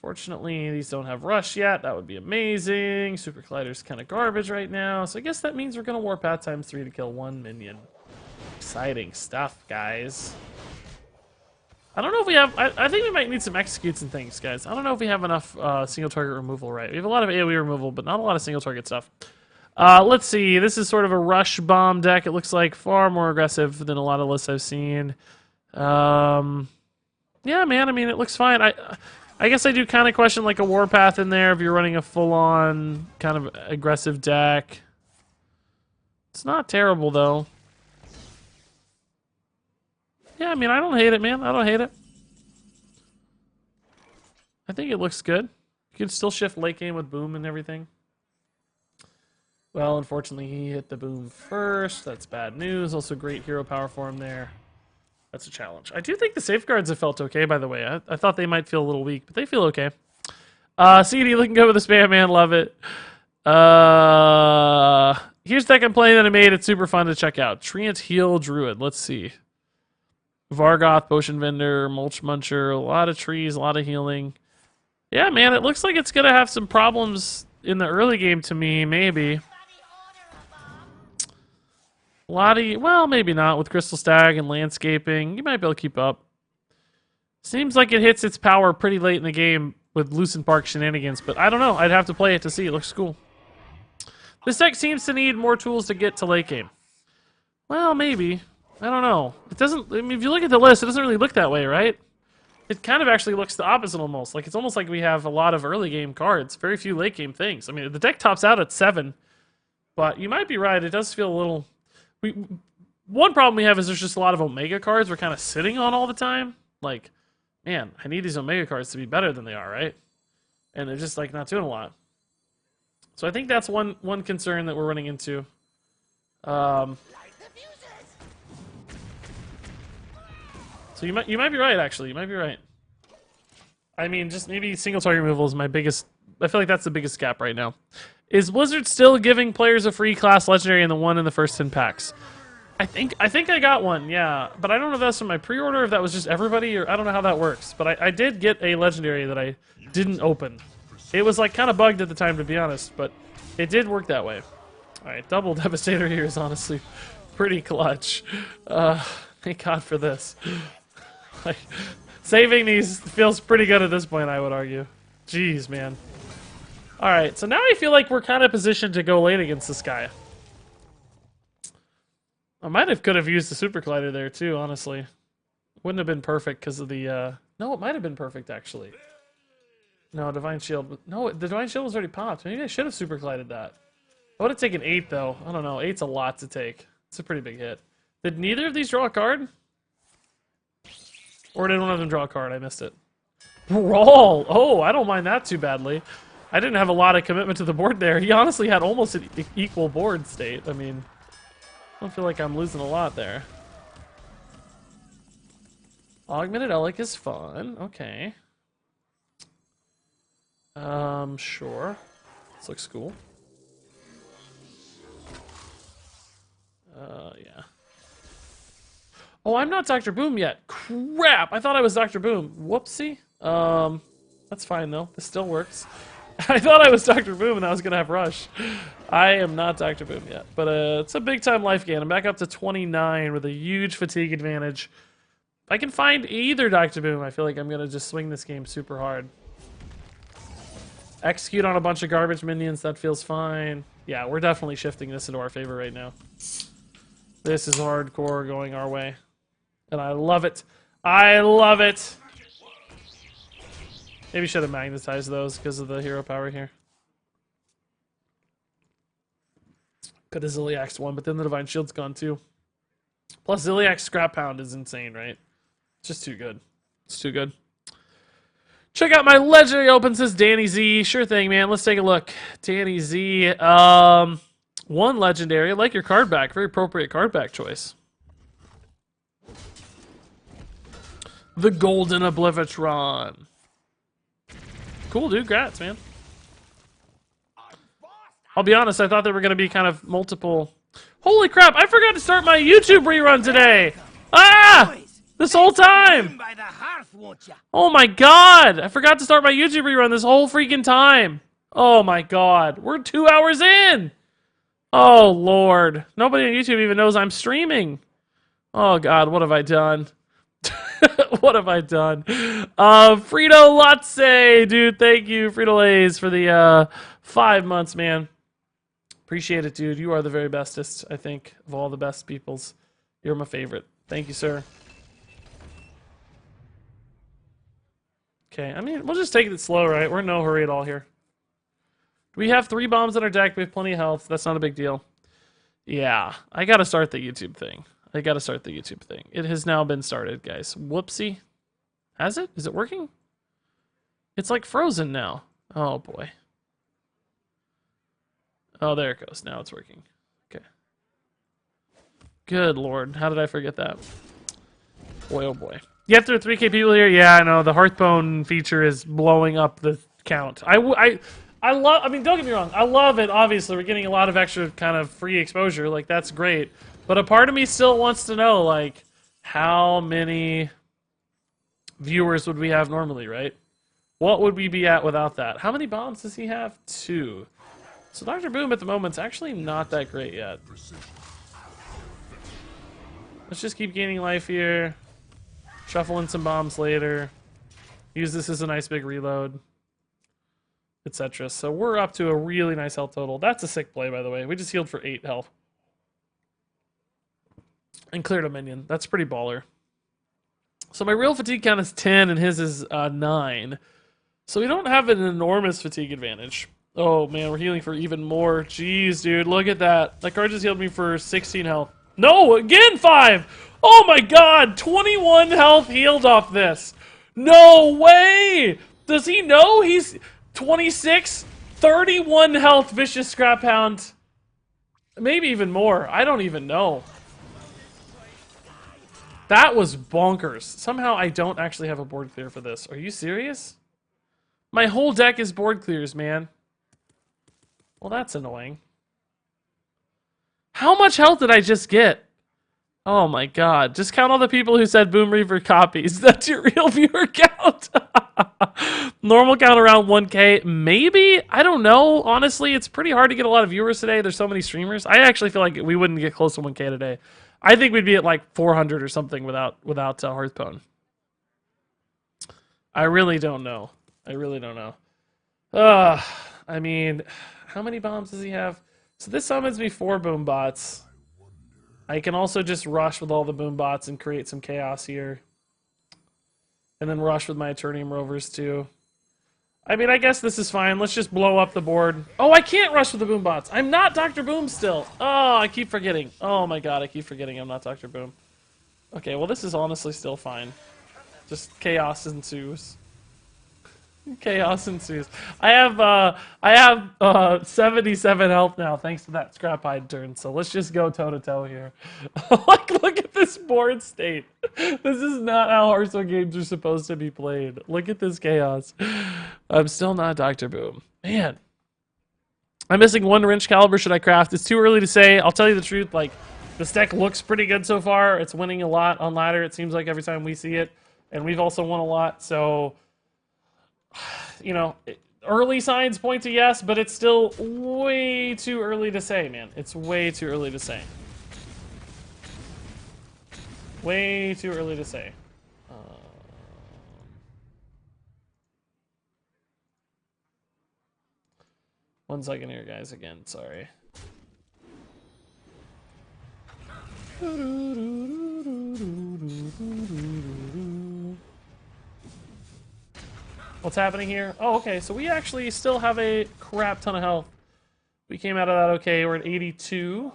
Fortunately, these don't have rush yet. That would be amazing. Super Collider's kind of garbage right now. So I guess that means we're going to Warpath ×3 to kill 1 minion. Exciting stuff, guys. I don't know if we have... I think we might need some executes and things, guys. I don't know if we have enough single target removal, right? We have a lot of AoE removal, but not a lot of single target stuff. Let's see. This is sort of a rush bomb deck. It looks like far more aggressive than a lot of lists I've seen. Yeah, man. I mean, it looks fine. I guess I do kind of question like a Warpath in there if you're running a full-on kind of aggressive deck. It's not terrible, though. Yeah, I mean, I don't hate it, man. I don't hate it. I think it looks good. You can still shift late game with Boom and everything. Well, unfortunately, he hit the Boom first. That's bad news. Also, great hero power for him there. That's a challenge. I do think the safeguards have felt okay, by the way. I thought they might feel a little weak, but they feel okay. CD looking good with the spam, man. Love it. Here's the deck I'm playing that I made. It's super fun to check out. Treant Heal Druid. Let's see. Vargoth, Potion Vendor, Mulch Muncher. A lot of trees, a lot of healing. Yeah, man. It looks like it's going to have some problems in the early game to me, maybe. Lottie, well, maybe not. With Crystal Stag and Landscaping, you might be able to keep up. Seems like it hits its power pretty late in the game with Lucent Park shenanigans, but I don't know. I'd have to play it to see. It looks cool. This deck seems to need more tools to get to late game. Well, maybe. I don't know. It doesn't... I mean, if you look at the list, it doesn't really look that way, right? It kind of actually looks the opposite almost. Like, it's almost like we have a lot of early game cards. Very few late game things. I mean, the deck tops out at 7, but you might be right. It does feel a little... One problem we have is there's just a lot of Omega cards we're kind of sitting on all the time. Like, man, I need these Omega cards to be better than they are, right? And they're just, like, not doing a lot. So I think that's one concern that we're running into. So you might be right, actually. You might be right. I mean, just maybe single target removal is my biggest... I feel like that's the biggest gap right now. Is Blizzard still giving players a free class legendary in the one in the first 10 packs? I think I got one, yeah. But I don't know if that's from my pre-order, if that was just everybody, or I don't know how that works. But I did get a legendary that I didn't open. It was like kind of bugged at the time, to be honest, but it did work that way. Alright, double Devastator here is honestly pretty clutch. Thank God for this. Like, saving these feels pretty good at this point, I would argue. Jeez, man. Alright, so now I feel like we're kind of positioned to go late against this guy. I could have used the Super Collider there too, honestly. Wouldn't have been perfect because of the, No, it might have been perfect, actually. No, Divine Shield. No, the Divine Shield was already popped. Maybe I should have Super Collided that. I would have taken 8, though. I don't know. 8's a lot to take. It's a pretty big hit. Did neither of these draw a card? Or did one of them draw a card? I missed it. Brawl! Oh, I don't mind that too badly. I didn't have a lot of commitment to the board there. He honestly had almost an equal board state. I mean, I don't feel like I'm losing a lot there. Augmented Relic is fun. Okay. Sure. This looks cool. Yeah. Oh, I'm not Dr. Boom yet. Crap! I thought I was Dr. Boom. Whoopsie. That's fine, though. This still works. I thought I was Dr. Boom and I was gonna have Rush. I am not Dr. Boom yet. But, it's a big-time life gain. I'm back up to 29 with a huge fatigue advantage. If I can find either Dr. Boom, I feel like I'm gonna just swing this game super hard. Execute on a bunch of garbage minions, that feels fine. Yeah, we're definitely shifting this into our favor right now. This is hardcore going our way. And I love it. I love it! Maybe should have magnetized those because of the hero power here. Could have Ziliaxed one, but then the Divine Shield's gone too. Plus Ziliax's Scrap Pound is insane, right? It's just too good. It's too good. Check out my legendary open, says Danny Z. Sure thing, man. Let's take a look. Danny Z. One legendary. I like your card back. Very appropriate card back choice. The Golden Oblivitron. Cool, dude. Grats, man. I'll be honest, I thought there were going to be kind of multiple... Holy crap, I forgot to start my YouTube rerun today! Ah! This whole time! Oh my god! I forgot to start my YouTube rerun this whole freaking time! Oh my god. We're 2 hours in! Oh lord. Nobody on YouTube even knows I'm streaming. Oh god, what have I done? What have I done? Frito Latze, dude, thank you, Frito Lays, for the 5 months, man. Appreciate it, dude. You are the very bestest, I think, of all the best peoples. You're my favorite. Thank you, sir. Okay, I mean, we'll just take it slow, right? We're in no hurry at all here. We have 3 bombs in our deck. We have plenty of health. That's not a big deal. Yeah, I gotta start the YouTube thing. I gotta start the YouTube thing. It has now been started, guys. Whoopsie. Has it? Is it working? It's like frozen now. Oh, boy. Oh, there it goes. Now it's working. Okay. Good lord. How did I forget that? Boy, oh boy. You have to 3K people here? Yeah, I know. The Hearthstone feature is blowing up the count. I mean, don't get me wrong. I love it, obviously. We're getting a lot of extra kind of free exposure. Like, that's great. But a part of me still wants to know, like, how many viewers would we have normally, right? What would we be at without that? How many bombs does he have? 2. So Dr. Boom at the moment's actually not that great yet. Let's just keep gaining life here. Shuffle in some bombs later. Use this as a nice big reload. Etc. So we're up to a really nice health total. That's a sick play, by the way. We just healed for 8 health. And cleared a minion. That's pretty baller. So my real fatigue count is 10 and his is 9. So we don't have an enormous fatigue advantage. Oh man, we're healing for even more. Jeez, dude, look at that. That card just healed me for 16 health. No, again 5! Oh my god, 21 health healed off this. No way! Does he know he's 26? 31 health Vicious Scrap Hound. Maybe even more. I don't even know. That was bonkers. Somehow I don't actually have a board clear for this. Are you serious? My whole deck is board clears, man. Well, that's annoying. How much health did I just get? Oh my god. Just count all the people who said Boom Reaver copies. That's your real viewer count. Normal count around 1K. Maybe? I don't know. Honestly, it's pretty hard to get a lot of viewers today. There's so many streamers. I actually feel like we wouldn't get close to 1K today. I think we'd be at like 400 or something without Hearthstone. I really don't know. I really don't know. I mean, how many bombs does he have? So this summons me 4 boom bots. I can also just rush with all the boom bots and create some chaos here. And then rush with my Eternium Rovers too. I mean, I guess this is fine. Let's just blow up the board. Oh, I can't rush with the boom bots. I'm not Dr. Boom still. Oh, I keep forgetting. Oh my god, I keep forgetting I'm not Dr. Boom. Okay, well this is honestly still fine. Just chaos ensues. Chaos ensues. I have 77 health now thanks to that scrap hide turn. So let's just go toe to toe here. Like, look at this board state. This is not how Hearthstone games are supposed to be played. Look at this chaos. I'm still not Dr. Boom. Man. I'm missing 1 wrench caliber. Should I craft? It's too early to say. I'll tell you the truth. Like, this deck looks pretty good so far. It's winning a lot on ladder. It seems like every time we see it. And we've also won a lot. So, you know, early signs point to yes, but it's still way too early to say, man. It's way too early to say. Way too early to say. One second here, guys, again, sorry. What's happening here? Oh, okay, so we actually still have a crap ton of health. We came out of that okay. We're at 82.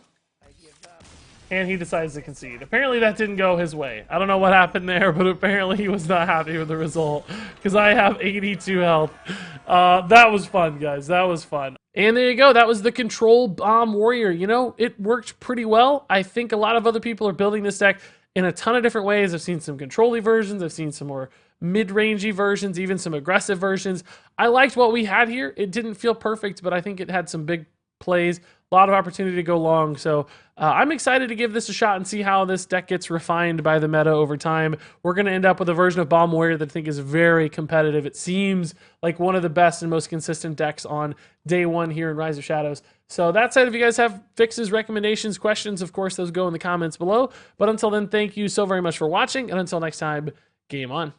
And he decides to concede. Apparently that didn't go his way. I don't know what happened there, but apparently he was not happy with the result. Because I have 82 health. That was fun, guys. That was fun. And there you go. That was the Control Bomb Warrior. You know, it worked pretty well. I think a lot of other people are building this deck in a ton of different ways. I've seen some control-y versions. I've seen some more mid-rangey versions, even some aggressive versions. I liked what we had here. It didn't feel perfect, but I think it had some big plays, a lot of opportunity to go long. So I'm excited to give this a shot and see how this deck gets refined by the meta over time. We're going to end up with a version of Bomb Warrior that I think is very competitive. It seems like one of the best and most consistent decks on day one here in Rise of Shadows. So that said, if you guys have fixes, recommendations, questions, of course, those go in the comments below. But until then, thank you so very much for watching. And until next time, game on.